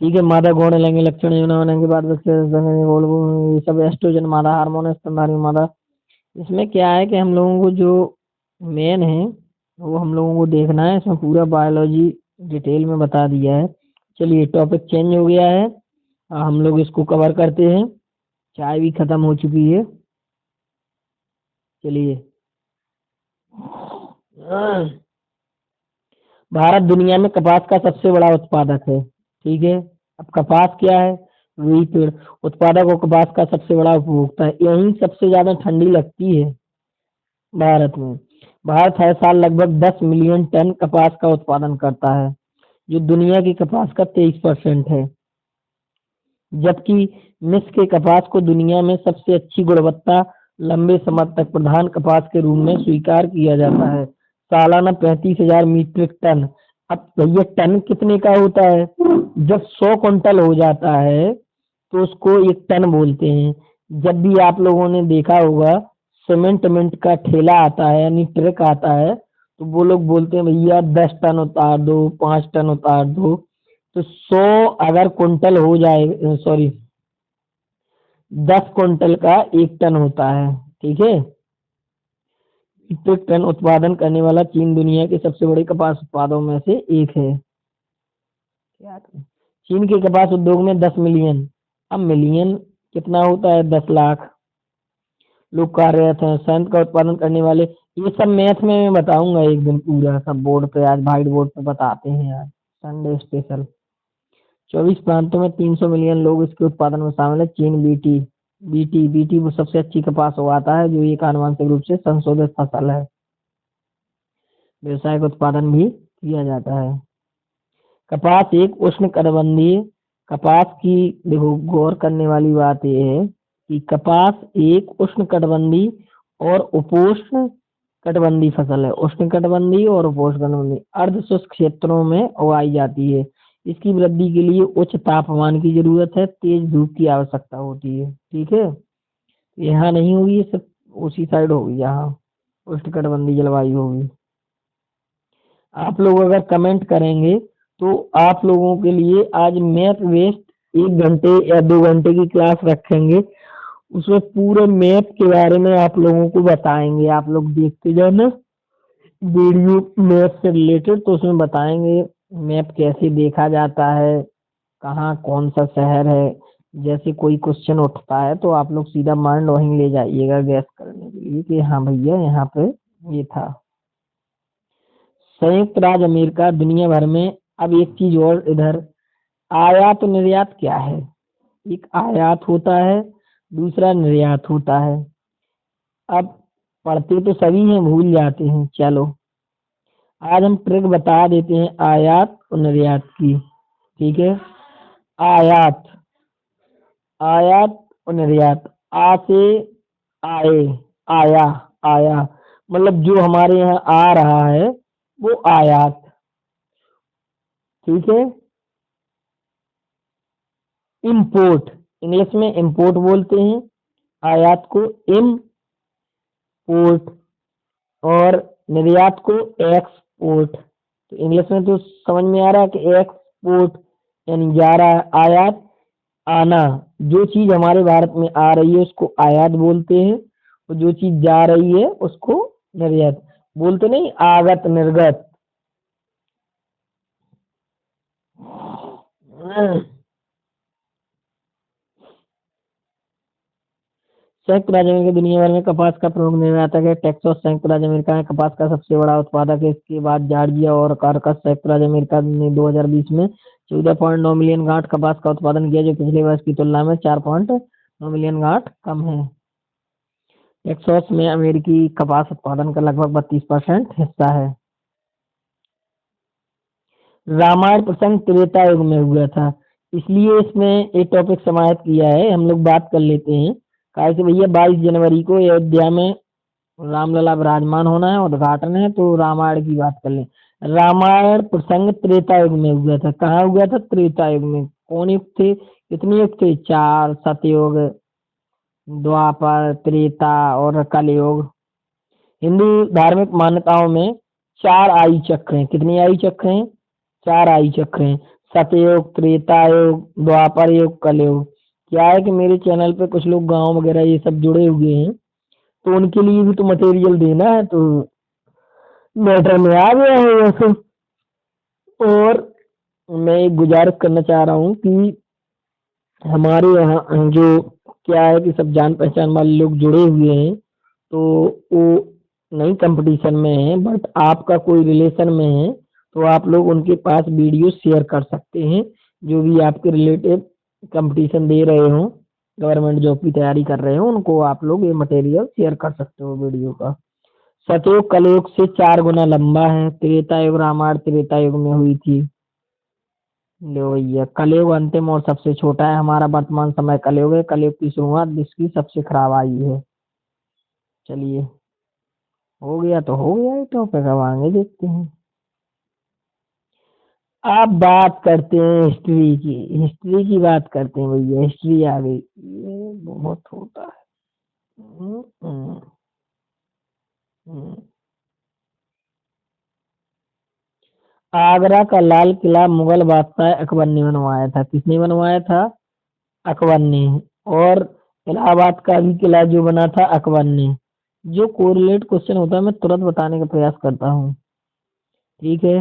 ठीक है, मादा गौण लैंगिक लक्षण होने के बाद ये सब एस्ट्रोजन मादा हार्मोन है। स्तनधारी मादा, इसमें क्या है कि हम लोगों को जो मेन है वो हम लोगों को देखना है। इसमें पूरा बायोलॉजी डिटेल में बता दिया है। चलिए, टॉपिक चेंज हो गया है, हम लोग इसको कवर करते हैं। चाय भी खत्म हो चुकी है। चलिए, भारत दुनिया में कपास का सबसे बड़ा उत्पादक है। ठीक है, अब कपास क्या है? वही पेड़। उत्पादक और कपास का सबसे बड़ा उपभोक्ता है। यहीं सबसे ज्यादा ठंडी लगती है भारत में। भारत हर साल लगभग 10 मिलियन टन कपास का उत्पादन करता है जो दुनिया की कपास का 23% है। जबकि मिस्र के कपास को दुनिया में सबसे अच्छी गुणवत्ता लंबे समय तक प्रधान कपास के रूप में स्वीकार किया जाता है। सालाना 35,000 मीट्रिक टन। अब भैया टन कितने का होता है? जब 100 क्विंटल हो जाता है तो उसको एक टन बोलते हैं। जब भी आप लोगों ने देखा होगा सीमेंट मिंट का ठेला आता है यानी ट्रक आता है तो वो लोग बोलते हैं भैया 10 टन उतार दो, 5 टन उतार दो। तो 100 अगर कुंटल हो जाए, सॉरी 10 कुंटल का 1 टन होता है। ठीक है, मीट्रिक टन उत्पादन करने वाला चीन दुनिया के सबसे बड़े कपास उत्पादों में से एक है। क्या चीन के कपास उद्योग में 10 मिलियन, अब मिलियन कितना होता है? 10 लाख लोग कार्यरत हैं। संयंत्र का उत्पादन करने वाले, ये सब मैथ में मैं बताऊंगा एक दिन पूरा सब बोर्ड पे। आज व्हाइट बोर्ड पे बताते हैं यार, संडे स्पेशल। 24 प्रांतों में 300 मिलियन लोग इसके उत्पादन में शामिल है। चीन बीटी बीटी बीटी वो सबसे अच्छी कपास उगाता है जो एक आनुवंशिक रूप से संशोधित फसल है। व्यावसायिक उत्पादन भी किया जाता है। कपास एक उष्णकटिबंधीय कपास की, देखो गौर करने वाली बात यह है कि कपास एक उष्णकटिबंधीय और उपोष्ण कटिबंधीय फसल है। उष्णकटिबंधीय और उपोष्ण कटिबंधीय अर्ध शुष्क क्षेत्रों में उगाई जाती है। इसकी वृद्धि के लिए उच्च तापमान की जरूरत है, तेज धूप की आवश्यकता होती है। ठीक है, यहाँ नहीं होगी, ये सिर्फ उसी साइड होगी, यहाँ उष्णकटिबंधीय जलवायु होगी। आप लोग अगर कमेंट करेंगे तो आप लोगों के लिए आज मैप वेस्ट 1 घंटे या 2 घंटे की क्लास रखेंगे, उसमें पूरे मैप के बारे में आप लोगों को बताएंगे। आप लोग देखते जाना वीडियो मैप से रिलेटेड, तो उसमें बताएंगे मैप कैसे देखा जाता है, कहाँ कौन सा शहर है। जैसे कोई क्वेश्चन उठता है तो आप लोग सीधा माइंड वहीं ले जाइएगा गैस करने के लिए कि हाँ भैया यहाँ पे ये था। संयुक्त राज्य अमेरिका दुनिया भर में, अब एक चीज और इधर, आयात और निर्यात क्या है? एक आयात होता है, दूसरा निर्यात होता है। अब पढ़ते तो सभी हैं, भूल जाते हैं। चलो आज हम ट्रिक बता देते हैं आयात और निर्यात की। ठीक है, आयात, आयात और निर्यात। आ से आए, आया, आया मतलब जो हमारे यहाँ आ रहा है वो आयात। ठीक है, इम्पोर्ट, इंग्लिश में इम्पोर्ट बोलते हैं आयात को, इम्पोर्ट, और निर्यात को एक्सपोर्ट। तो इंग्लिश में तो समझ में आ रहा है कि एक्सपोर्ट यानी जा रहा है, आयात आना। जो चीज हमारे भारत में आ रही है उसको आयात बोलते हैं, और जो चीज जा रही है उसको निर्यात बोलते। नहीं, आगत निर्गत। संयुक्त राज्य अमेरिका दुनिया भर में कपास का प्रमुख निर्यातक है। टेक्सास संयुक्त राज्य अमेरिका में कपास का सबसे बड़ा उत्पादक है। इसके बाद जॉर्जिया और कारकस। संयुक्त राज्य अमेरिका ने 2020 में 14.9 मिलियन गांठ कपास का उत्पादन किया, जो पिछले वर्ष की तुलना में 4.9 मिलियन गांठ कम है। टेक्सास में अमेरिकी कपास उत्पादन का लगभग 32% हिस्सा है। रामायण प्रसंग त्रेता युग में हुआ था, इसलिए इसमें एक टॉपिक समाहित किया है। हम लोग बात कर लेते हैं। कहा कि भैया 22 जनवरी को अयोध्या में रामलला विराजमान होना है, उद्घाटन है, तो रामायण की बात कर लें। रामायण प्रसंग त्रेता युग में हुआ था। कहाँ हुआ था? त्रेता युग में। कौन युग थे? कितने युग थे? 4, सतयुग, द्वापर, त्रेता और कलयुग। हिंदू धार्मिक मान्यताओं में 4 आयु चक्र हैं। कितने आयु चक्र हैं? 4 आयु चक्र हैं। सतयुग, त्रेता युग, द्वापर युग, कलयुग। क्या है कि मेरे चैनल पे कुछ लोग गांव वगैरह ये सब जुड़े हुए हैं, तो उनके लिए भी तो मटेरियल देना है, तो मैटर में आ गया है वैसे। और मैं एक गुजारिश करना चाह रहा हूँ कि हमारे यहाँ जो क्या है कि सब जान पहचान वाले लोग जुड़े हुए हैं, तो वो नहीं कंपटीशन में है, बट आपका कोई रिलेशन में है तो आप लोग उनके पास वीडियो शेयर कर सकते हैं। जो भी आपके रिलेटिव कंपटीशन दे रहे हो, गवर्नमेंट जॉब की तैयारी कर रहे हो, उनको आप लोग ये मटेरियल शेयर कर सकते हो वीडियो का। सतयुग कलयुग से 4 गुना लंबा है। त्रेता युग, रामायण त्रेता युग में हुई थी। लो भैया, कलयुग अंतिम और सबसे छोटा है। हमारा वर्तमान समय कलयुग है। कलयुग की शुरुआत विश्व की सबसे खराब आयु है। चलिए, हो गया तो हो गया ये टॉपिक, अब आगे देखते हैं। आप बात करते हैं हिस्ट्री की, हिस्ट्री की बात करते हैं भैया। हिस्ट्री आ गई, ये बहुत होता है। हम्म, हम्म, हम्म। आगरा का लाल किला मुगल बादशाह अकबर ने बनवाया था। किसने बनवाया था? अकबर ने। और इलाहाबाद का भी किला जो बना था अकबर ने। जो कोरिलेट क्वेश्चन होता है मैं तुरंत बताने का प्रयास करता हूँ। ठीक है,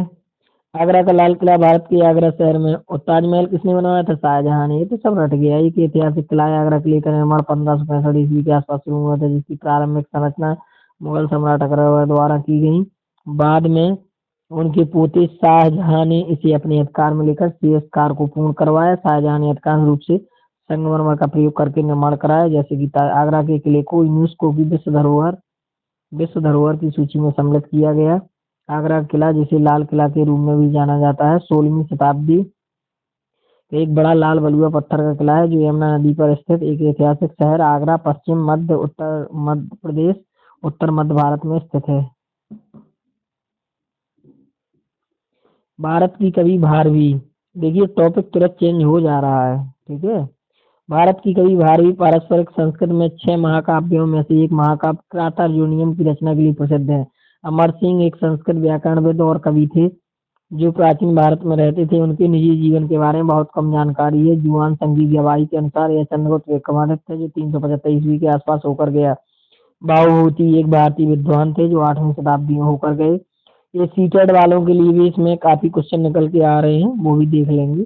आगरा का लाल किला भारत के आगरा शहर में। और ताजमहल किसने बनवाया था? शाहजहां ने। ये तो सब रट गया। एक ऐतिहासिक किला है। आगरा किले का निर्माण 1565 ईस्वी के आसपास शुरू हुआ था, जिसकी प्रारंभिक संरचना मुगल सम्राट अकबर द्वारा की गई। बाद में उनके पोते शाहजहां ने इसे अपने अधिकार में लेकर शेष कार्य को पूर्ण करवाया। शाहजहां ने अधिकांश रूप से संगमरमर का प्रयोग करके निर्माण कराया, जैसे कि आगरा के किले को यूनेस्को की विश्व धरोहर की सूची में सम्मिलित किया गया। आगरा किला, जिसे लाल किला के रूप में भी जाना जाता है, 16वीं शताब्दी तो एक बड़ा लाल बलुआ पत्थर का किला है जो यमुना नदी पर स्थित एक ऐतिहासिक शहर आगरा, पश्चिम मध्य प्रदेश, उत्तर मध्य भारत में स्थित है। भारत की कवि भारवी। देखिए टॉपिक तुरंत चेंज हो जा रहा है, ठीक है। भारत की कवि भारवी पारस्परिक संस्कृत में 6 महाकाव्यों में से एक महाकाव्य क्रातार्जुनीयम की रचना के लिए प्रसिद्ध है। अमर सिंह एक संस्कृत व्याकरणविद और कवि थे जो प्राचीन भारत में रहते थे। उनके निजी जीवन के बारे में बहुत कम जानकारी है। जुआन संगी गवाही के अनुसार यह चंद्रगुप्त विक्रमादित्य जो 375 ईस्वी के आसपास होकर गया। बाहुभूति एक भारतीय विद्वान थे जो 8वीं शताब्दी में होकर गए। ये सीटेड वालों के लिए भी इसमें काफी क्वेश्चन निकल के आ रहे हैं, वो भी देख लेंगे।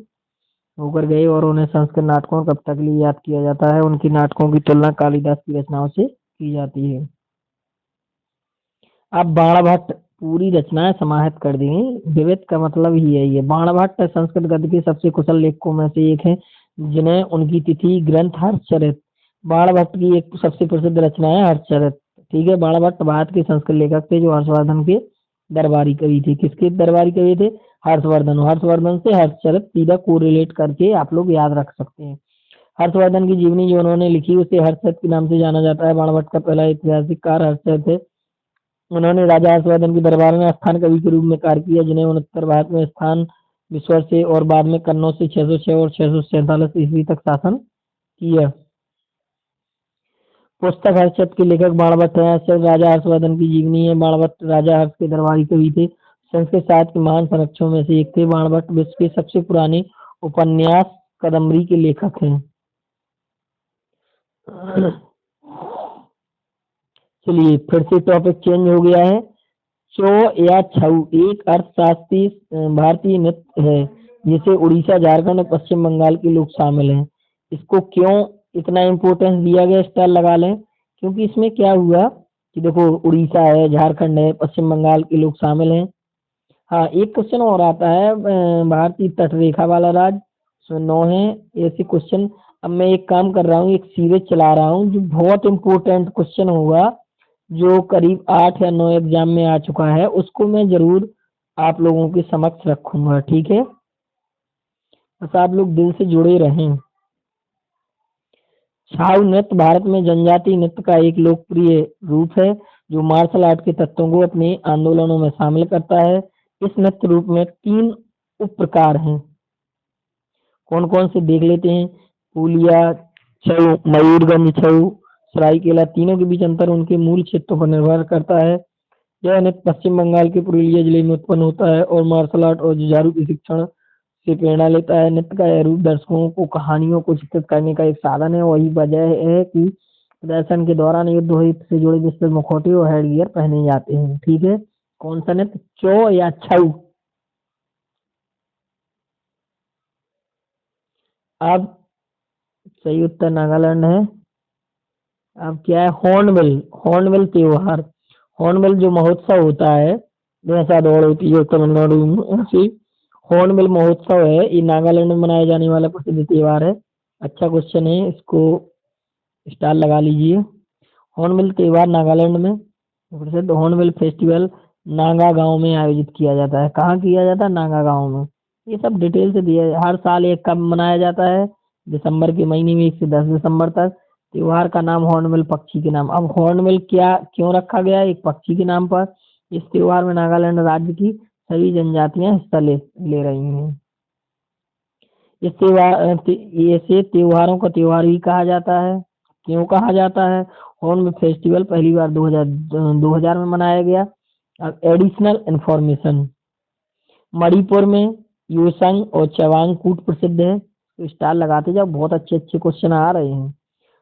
होकर गए और उन्हें संस्कृत नाटकों कब तक लिए याद किया जाता है। उनकी नाटकों की तुलना कालिदास की रचनाओं से की जाती है। अब बाणभट्ट पूरी रचनाएं समाहित कर दी हैं। विविध का मतलब ही यही है। बाणभट्ट संस्कृत गद्य के सबसे कुशल लेखकों में से एक है जिन्हें उनकी तिथि ग्रंथ हर्षचरित। बाणभट्ट की एक सबसे प्रसिद्ध रचना है हर्षचरित, ठीक है। बाणभट्ट भारत के संस्कृत लेखक थे जो हर्षवर्धन के दरबारी कवि थे। किसके दरबारी कवि थे? हर्षवर्धन। हर्षवर्धन से हर्षचरित सीधा कोरिलेट करके आप लोग याद रख सकते हैं। हर्षवर्धन की जीवनी जो उन्होंने लिखी उसे हर्षचरित के नाम से जाना जाता है। बाणभट्ट का पहला ऐतिहासिक कार्य हर्षचरित है। उन्होंने राजा हर्षवर्धन के दरबार में स्थान कवि के रूप में कार्य किया, जिन्हें उत्तर भारत में स्थान विश्वर से और बाद में कन्नौज से 606 और 647 ईस्वी तक शासन किया। पुस्तक हर्षचरित के लेखक बाणभट्ट हैं। हर्षचरित राजा हर्षवर्धन की जीवनी है। बाणभट्ट राजा हर्ष के दरबारी कवि थे। संस्कृत साहित्य के महान संरक्षकों में से एक थे। बाणभट्ट विश्व के सबसे पुराने उपन्यास कादम्बरी के लेखक हैं। चलिए फिर से टॉपिक चेंज हो गया है। चौ या छऊ एक अर्थशास्त्रीय भारतीय नृत्य है जिसे उड़ीसा, झारखंड और पश्चिम बंगाल के लोग शामिल हैं। इसको क्यों इतना इम्पोर्टेंस दिया गया, स्टार लगा लें, क्योंकि इसमें क्या हुआ कि देखो उड़ीसा है, झारखंड है, पश्चिम बंगाल के लोग शामिल हैं। हाँ एक क्वेश्चन और आता है भारतीय तटरेखा वाला राज्य, सो 9 है ऐसे क्वेश्चन। अब मैं एक काम कर रहा हूँ, एक सीरीज चला रहा हूँ जो बहुत इम्पोर्टेंट क्वेश्चन होगा, जो करीब 8 या 9 एग्जाम में आ चुका है, उसको मैं जरूर आप लोगों के समक्ष रखूंगा, ठीक है। बस आप लोग दिल से जुड़े रहें। छाऊ नृत्य भारत में जनजातीय नृत्य का एक लोकप्रिय रूप है जो मार्शल आर्ट के तत्वों को अपने आंदोलनों में शामिल करता है। इस नृत्य रूप में 3 उप प्रकार हैं। कौन कौन से देख लेते हैं। पुलिया छऊ, मयूरगंज छऊ, सरायकेला। तीनों के बीच अंतर उनके मूल क्षेत्रों पर निर्भर करता है। यह नृत्य पश्चिम बंगाल के पुरुलिया जिले में उत्पन्न होता है और मार्शल आर्ट और जुझारू के शिक्षण से प्रेरणा लेता है। नृत्य का यह रूप दर्शकों को कहानियों को चित्रित करने का एक साधन है। वही वजह है कि प्रदर्शन के दौरान युद्ध और युद्ध से जुड़े विस्तृत मुखौटे और हेडगियर पहने जाते हैं, ठीक है। कौन सा नृत्य? चौ या छऊ। अब सही उत्तर नागालैंड है। अब क्या है? हॉर्नबिल। हॉर्नबिल त्योहार, हॉर्नबिल जो महोत्सव होता है, भैंसा दौड़ होती है तमिलनाडु में, ऐसे हॉर्नबिल महोत्सव है, ये नागालैंड में मनाया जाने वाला प्रसिद्ध त्योहार है। अच्छा क्वेश्चन है, इसको स्टार लगा लीजिए। हॉर्नबिल त्योहार नागालैंड में प्रसिद्ध हॉर्नबिल फेस्टिवल नागा गांव में आयोजित किया जाता है। कहाँ किया जाता है? नागा गांव में। ये सब डिटेल से दिया है। हर साल एक कब मनाया जाता है? दिसंबर के महीने में 1 से 10 दिसंबर तक। त्योहार का नाम हॉर्नबिल पक्षी के नाम। अब हॉर्नबिल क्या क्यों रखा गया? एक पक्षी के नाम पर। इस त्योहार में नागालैंड राज्य की सभी जनजातियां हिस्सा ले रही हैं। इस ऐसे त्योहारों का त्योहार भी कहा जाता है। क्यों कहा जाता है? हॉर्नबिल फेस्टिवल पहली बार 2000 में मनाया गया। अब एडिशनल इंफॉर्मेशन, मणिपुर में योसंग और चवांग कूट प्रसिद्ध है। तो स्टार लगाते जाओ, बहुत अच्छे अच्छे क्वेश्चन आ रहे हैं।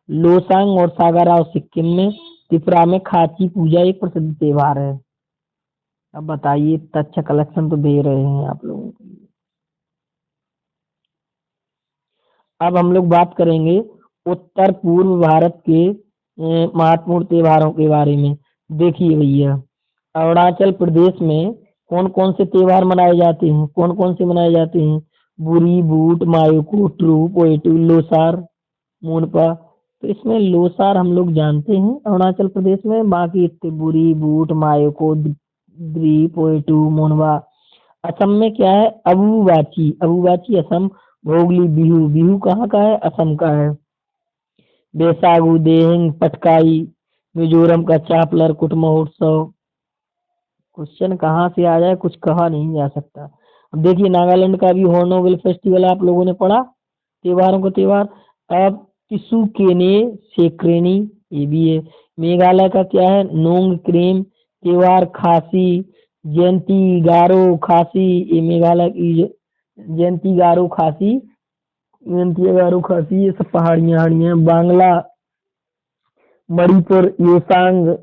लोसांग और सागाराव सिक्किम में। त्रिपुरा में खाची पूजा एक प्रसिद्ध त्योहार है। अब बताइए, इतना अच्छा कलेक्शन तो दे रहे हैं आप लोगों को। अब हम लोग बात करेंगे उत्तर पूर्व भारत के महत्वपूर्ण त्योहारों के बारे में। देखिए भैया, अरुणाचल प्रदेश में कौन कौन से त्योहार मनाए जाते हैं? कौन कौन से मनाए जाते हैं? बुरी, बूट, मायूको, ट्रू, पोएटू, लोसार, मोनपा। तो इसमें लोसार हम लोग जानते हैं अरुणाचल प्रदेश में। बाकी इतने बुरी, बूट, मायूको, द्री, पोएटू, मोनवा। असम में क्या है? अबुबाची। अबुबाची असम। भोगली बिहू, बिहू कहाँ का है? असम का है। बैसागु, देहिंग, पटकाई, मिजोरम का चापलर कुट महोत्सव। क्वेश्चन कहाँ से आ जाए कुछ कहा नहीं जा सकता। अब देखिए नागालैंड का भी हॉर्नबिल फेस्टिवल आप लोगों ने पढ़ा, त्योहारों का त्योहार। अब किसु केने सेक्रेनी, ये भी है। मेघालय का क्या है? नोंग क्रेम त्योहार, खासी जयंती गारो खासी, ये मेघालय की जयंती गारो खासी, जयंती गारो खासी, ये सब पहाड़ियां वहाड़ियां। बांग्ला मणिपुर योसांग,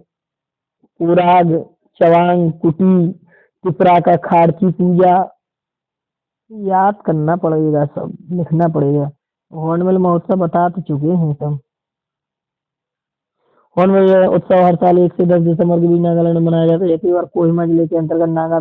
उराग, चवांग, कुटी, त्रिपुरा का खाड़की पूजा। याद करना पड़ेगा, सब लिखना पड़ेगा। हॉर्नबिल महोत्सव बता तो चुके हैं सब। हॉर्नबिल उत्सव हर साल 1 से 10 दिसंबर के बीच नागालैंड में मनाया जाता है। ये त्योहार कोहिमा जिले के अंतर्गत नागा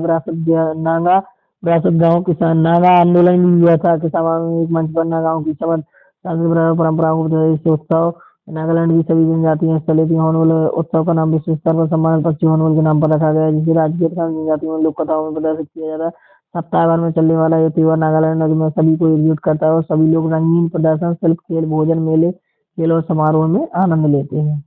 विरासत गांव किसान नागा आंदोलन भी हुआ था। किसान एक मंच पर नागाओं की शब्द सांस्कृतिक परंपराओं को बताया। इस उत्सव नागालैंड की सभी जनजातियां हिस्सा लेती हैं। हॉर्नबिल उत्सव का नाम विश्व स्तर पर सम्मानित पक्षी हॉर्नबिल के नाम पर रखा गया है, जिसे राज्य की अधिकांश जनजातियों में लोक कथाओं में प्रदर्शित किया जाता है। सप्ताह भर में चलने वाला ये त्योहार नागालैंड में सभी को एकजुट करता है और सभी लोग रंगीन प्रदर्शन, शिल्प, खेल, भोजन, मेले, खेल और समारोह में आनंद लेते हैं।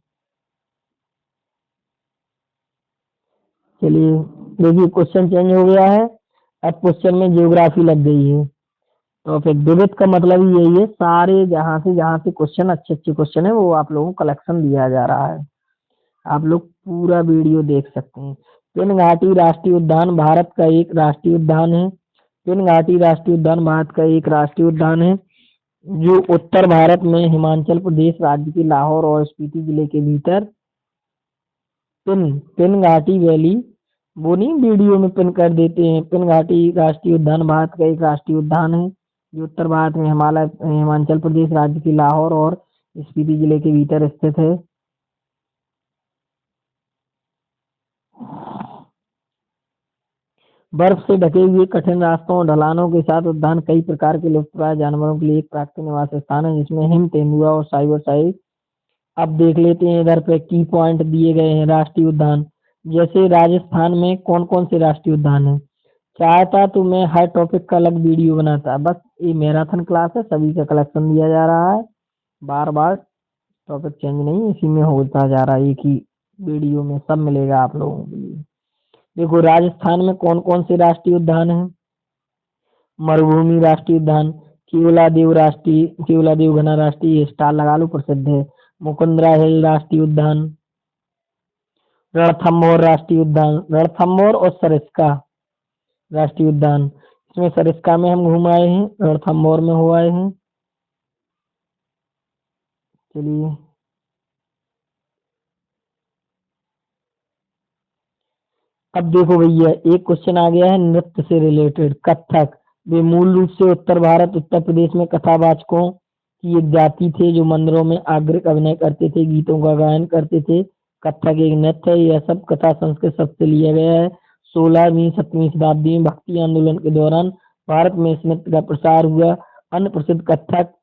चलिए देखिए क्वेश्चन चेंज हो गया है। अब क्वेश्चन में ज्योग्राफी लग गई है। तो फिर विविध का मतलब ही यही है, सारे जहाँ से क्वेश्चन अच्छे अच्छे क्वेश्चन है वो आप लोगों को कलेक्शन दिया जा रहा है। आप लोग पूरा वीडियो देख सकते हैं। पिन घाटी राष्ट्रीय उद्यान भारत का एक राष्ट्रीय उद्यान है। पिन घाटी राष्ट्रीय उद्यान भारत का एक राष्ट्रीय उद्यान है जो उत्तर भारत में हिमाचल प्रदेश राज्य के लाहौर और स्पीति जिले के भीतर पिन घाटी वैली, वो नहीं वीडियो में पिन कर देते हैं। पिन घाटी राष्ट्रीय उद्यान भारत का एक राष्ट्रीय उद्यान है जो उत्तर भारत में हिमाचल प्रदेश राज्य के लाहौर और स्पीति जिले के भीतर स्थित है। बर्फ से ढके हुए कठिन रास्तों और ढलानों के साथ उद्यान कई प्रकार के लुप्तप्राय जानवरों के लिए एक प्राकृतिक निवास स्थान है, जिसमें हिम तेंदुआ और साइबर साइज। अब देख लेते हैं इधर पे की पॉइंट दिए गए हैं राष्ट्रीय उद्यान। जैसे राजस्थान में कौन कौन से राष्ट्रीय उद्यान है। चाहता तो मैं हर टॉपिक का अलग वीडियो बनाता, बस ये मैराथन क्लास है, सभी का कलेक्शन दिया जा रहा है। बार बार टॉपिक चेंज नहीं, इसी में होता जा रहा है, एक ही वीडियो में सब मिलेगा आप लोगों के लिए। देखो राजस्थान में कौन कौन से राष्ट्रीय उद्यान है। मरुभूमि राष्ट्रीय उद्यान, केवलादेव घना राष्ट्रीय, स्टार लगा लो, प्रसिद्ध है। मुकुंदरा हिल राष्ट्रीय उद्यान, रणथंभौर राष्ट्रीय उद्यान, रणथंभौर और सरिस्का राष्ट्रीय उद्यान। इसमें सरिस्का में हम घूम आए हैं, रणथंभौर में हो आए हैं। चलिए अब देखो भैया एक क्वेश्चन आ गया है नृत्य से रिलेटेड। कथक, वे मूल रूप से उत्तर भारत उत्तर प्रदेश में कथावाचकों की एक जाति थे जो मंदिरों में आगृत अभिनय करते थे, गीतों का गायन करते थे। कथक एक नृत्य है। यह सब कथा संस्कृत शब्द से लिया गया है। 16वीं 17वीं शताब्दी में भक्ति आंदोलन के दौरान भारत में इस नृत्य का प्रसार हुआ। अन्य प्रसिद्ध कथक,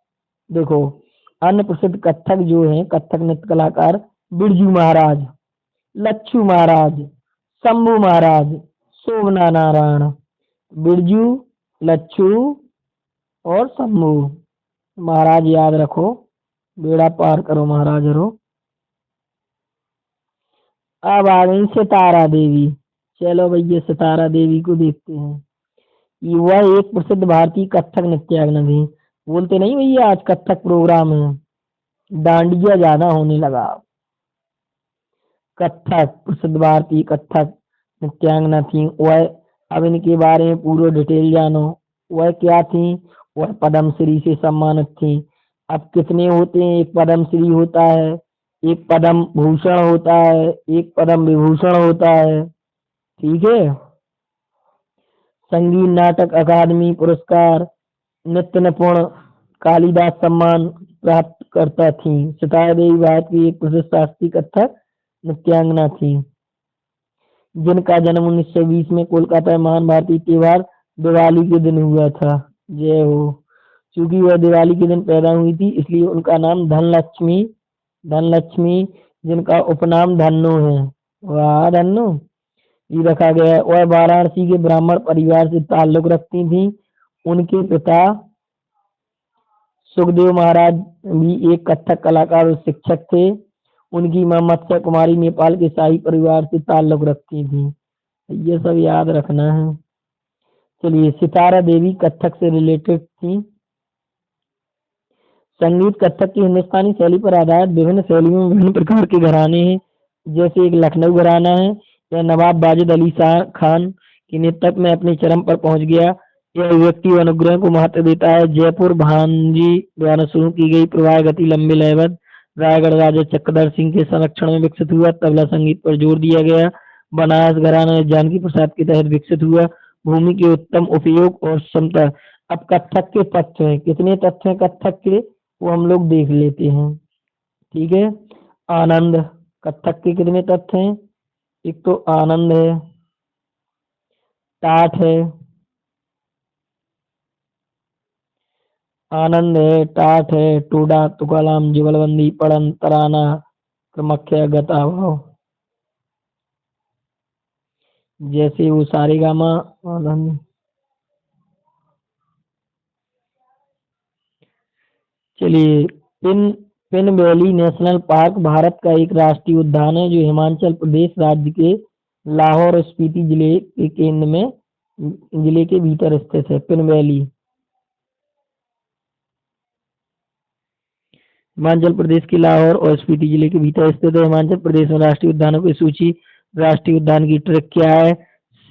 देखो अन्य प्रसिद्ध कथक जो है कथक नृत्य कलाकार बिरजू महाराज, लच्छू महाराज, शंभू महाराज, शोभना नारायण। बिरजू, लच्छू और शंभू महाराज याद रखो, बेड़ा पार करो महाराज रो। अब आ गई सितारा देवी। चलो भैया सितारा देवी को देखते हैं। ये वह एक प्रसिद्ध भारतीय कथक नृत्यांगना थी। बोलते नहीं भैया आज कथक प्रोग्राम है, डांडिया ज्यादा होने लगा। कथक प्रसिद्ध भारतीय कथक नृत्यांगना थी वह। अब इनके बारे में पूरा डिटेल जानो। वह क्या थी? वह पद्मश्री से सम्मानित थी। अब कितने होते हैं? एक पद्मश्री होता है, एक पद्म भूषण होता है, एक पद्म विभूषण होता है। ठीक है। संगीत नाटक अकादमी पुरस्कार, नृत्य निपुण कालिदास सम्मान प्राप्त करता थी। सितारा देवी भारत की एक प्रसिद्ध शास्त्रीय कथक नृत्यांगना थी जिनका जन्म 1920 में कोलकाता में महान भारतीय त्योहार दिवाली के दिन हुआ था। जय हो। क्योंकि वह दिवाली के दिन पैदा हुई थी इसलिए उनका नाम धनलक्ष्मी जिनका उपनाम धन्नो है, वाह धन्नो, ये रखा गया है। वह वाराणसी के ब्राह्मण परिवार से ताल्लुक रखती थी। उनके पिता सुखदेव महाराज भी एक कथक कलाकार और शिक्षक थे। उनकी मां मत्स्य कुमारी नेपाल के शाही परिवार से ताल्लुक रखती थी। ये सब याद रखना है। चलिए, सितारा देवी कथक से रिलेटेड थी। संगीत कथक की हिंदुस्तानी शैली पर आधारित विभिन्न शैलियों में विभिन्न प्रकार के घराने हैं। जैसे एक लखनऊ घराना है, यह नवाब वाजिद अली शाह खान के नेतृत्व में अपने चरम पर पहुंच गया। यह व्यक्ति व अनुग्रह को महत्व देता है। जयपुर भांजी द्वारा शुरू की गई प्रवाह गति लंबे लयबद्ध रायगढ़ राजा चक्रधर सिंह के संरक्षण में विकसित हुआ। तबला संगीत पर जोर दिया गया। बनारस घराना जानकी प्रसाद के तहत विकसित हुआ। भूमि के उत्तम उपयोग और क्षमता। अब कथक के तथ्य हैं। कितने तथ्य हैं कथक के, वो हम लोग देख लेते हैं। ठीक है। आनंद, कथक के कितने तथ्य हैं? एक तो आनंद है, टाठ है, आनंद है, टाठ है, टूडा, तुकाराम, जुगलबंदी, पड़न, तराना, क्रमख्या, गता भाव। जैसे वो सारेगामा, आनंद। चलिए, pin valley national park Bharat का एक राष्ट्रीय उद्यान है जो हिमाचल प्रदेश राज्य के लाहौर और स्पीति जिले के केंद्र में जिले के भीतर स्थित है। पिन वैली हिमाचल प्रदेश के लाहौर और स्पीति जिले के भीतर स्थित है। हिमाचल प्रदेश में राष्ट्रीय उद्यानों की सूची। राष्ट्रीय उद्यान की ट्रैक क्या है?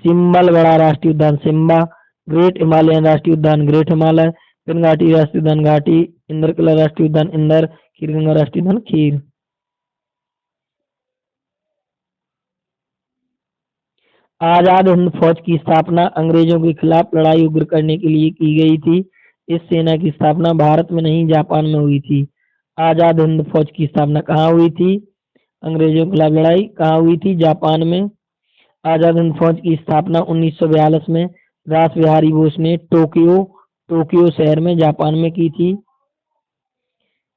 सिंबल बड़ा राष्ट्रीय उद्यान सिम्बा, ग्रेट हिमालयन राष्ट्रीय उद्यान ग्रेट हिमालय, पिन घाटी राष्ट्रीय उद्यान घाटी, इंद्रकिला राष्ट्रीय उद्यान इंदर, खीरगंगा राष्ट्रीय उद्यान खीर। आजाद हिंद फौज की स्थापना अंग्रेजों के खिलाफ लड़ाई उग्र करने के लिए की गई थी। इस सेना की स्थापना भारत में नहीं जापान में हुई थी। आजाद हिंद फौज की स्थापना कहाँ हुई थी? अंग्रेजों के खिलाफ लड़ाई कहाँ हुई थी? जापान में। आजाद हिंद फौज की स्थापना 1942 में रास बिहारी बोस ने टोक्यो शहर में जापान में की थी।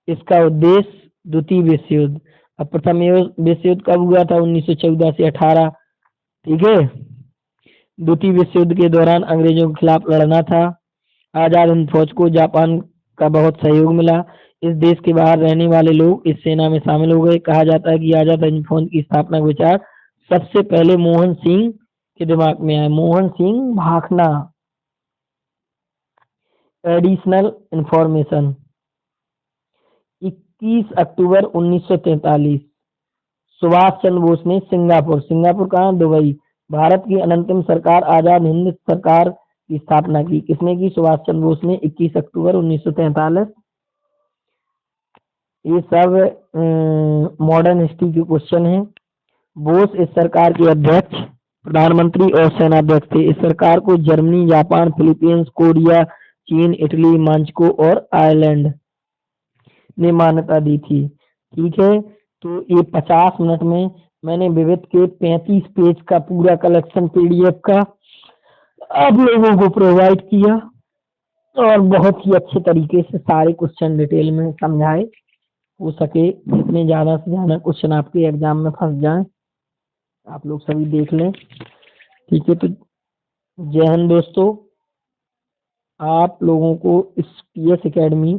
इसका उद्देश्य द्वितीय विश्व युद्ध। अब प्रथम विश्व युद्ध कब हुआ था? 1914 से 18। ठीक है। द्वितीय विश्व युद्ध के दौरान अंग्रेजों के खिलाफ लड़ना था। आजाद हिंद फौज को जापान का बहुत सहयोग मिला। इस देश के बाहर रहने वाले लोग इस सेना में शामिल हो गए। कहा जाता है कि आजाद हिंद फौज की स्थापना का विचार सबसे पहले मोहन सिंह के दिमाग में आया। मोहन सिंह भाखना। एडिशनल इंफॉर्मेशन, 21 अक्टूबर 1943 सुभाष चंद्र बोस ने सिंगापुर कहाँ? दुबई, भारत की अनंतिम सरकार आजाद हिंद सरकार की स्थापना की। किसने की? सुभाष चंद्र बोस ने 21 अक्टूबर 1943। ये सब मॉडर्न हिस्ट्री के क्वेश्चन हैं। बोस इस सरकार के अध्यक्ष, प्रधानमंत्री और सेनाध्यक्ष थे। इस सरकार को जर्मनी, जापान, फिलीपींस, कोरिया, चीन, इटली, मांचको और आयरलैंड ने मान्यता दी थी। ठीक है। तो ये 50 मिनट में मैंने विविध के 35 पेज का पूरा कलेक्शन पीडीएफ का आप लोगों को प्रोवाइड किया और बहुत ही अच्छे तरीके से सारे क्वेश्चन डिटेल में समझाए। हो सके जितने ज़्यादा से ज़्यादा क्वेश्चन आपके एग्जाम में फंस जाएं, आप लोग सभी देख लें। ठीक है। तो जय हिंद दोस्तों। आप लोगों को इस पीएस एकेडमी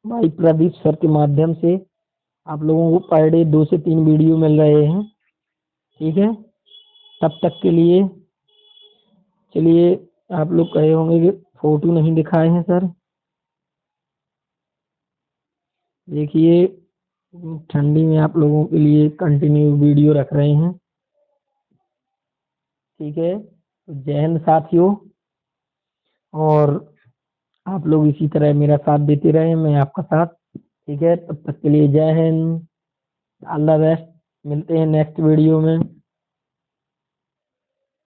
भाई प्रदीप सर के माध्यम से आप लोगों को पर डे 2 से 3 वीडियो मिल रहे हैं। ठीक है। तब तक के लिए चलिए, आप लोग कहे होंगे कि फोटो नहीं दिखाए हैं सर। देखिए, ठंडी में आप लोगों के लिए कंटिन्यू वीडियो रख रहे हैं। ठीक है। तो जय हिंद साथियों, और आप लोग इसी तरह मेरा साथ देते रहे, मैं आपका साथ। ठीक है। तब तक के लिए जय हिंद, ऑल द बेस्ट। मिलते हैं नेक्स्ट वीडियो में।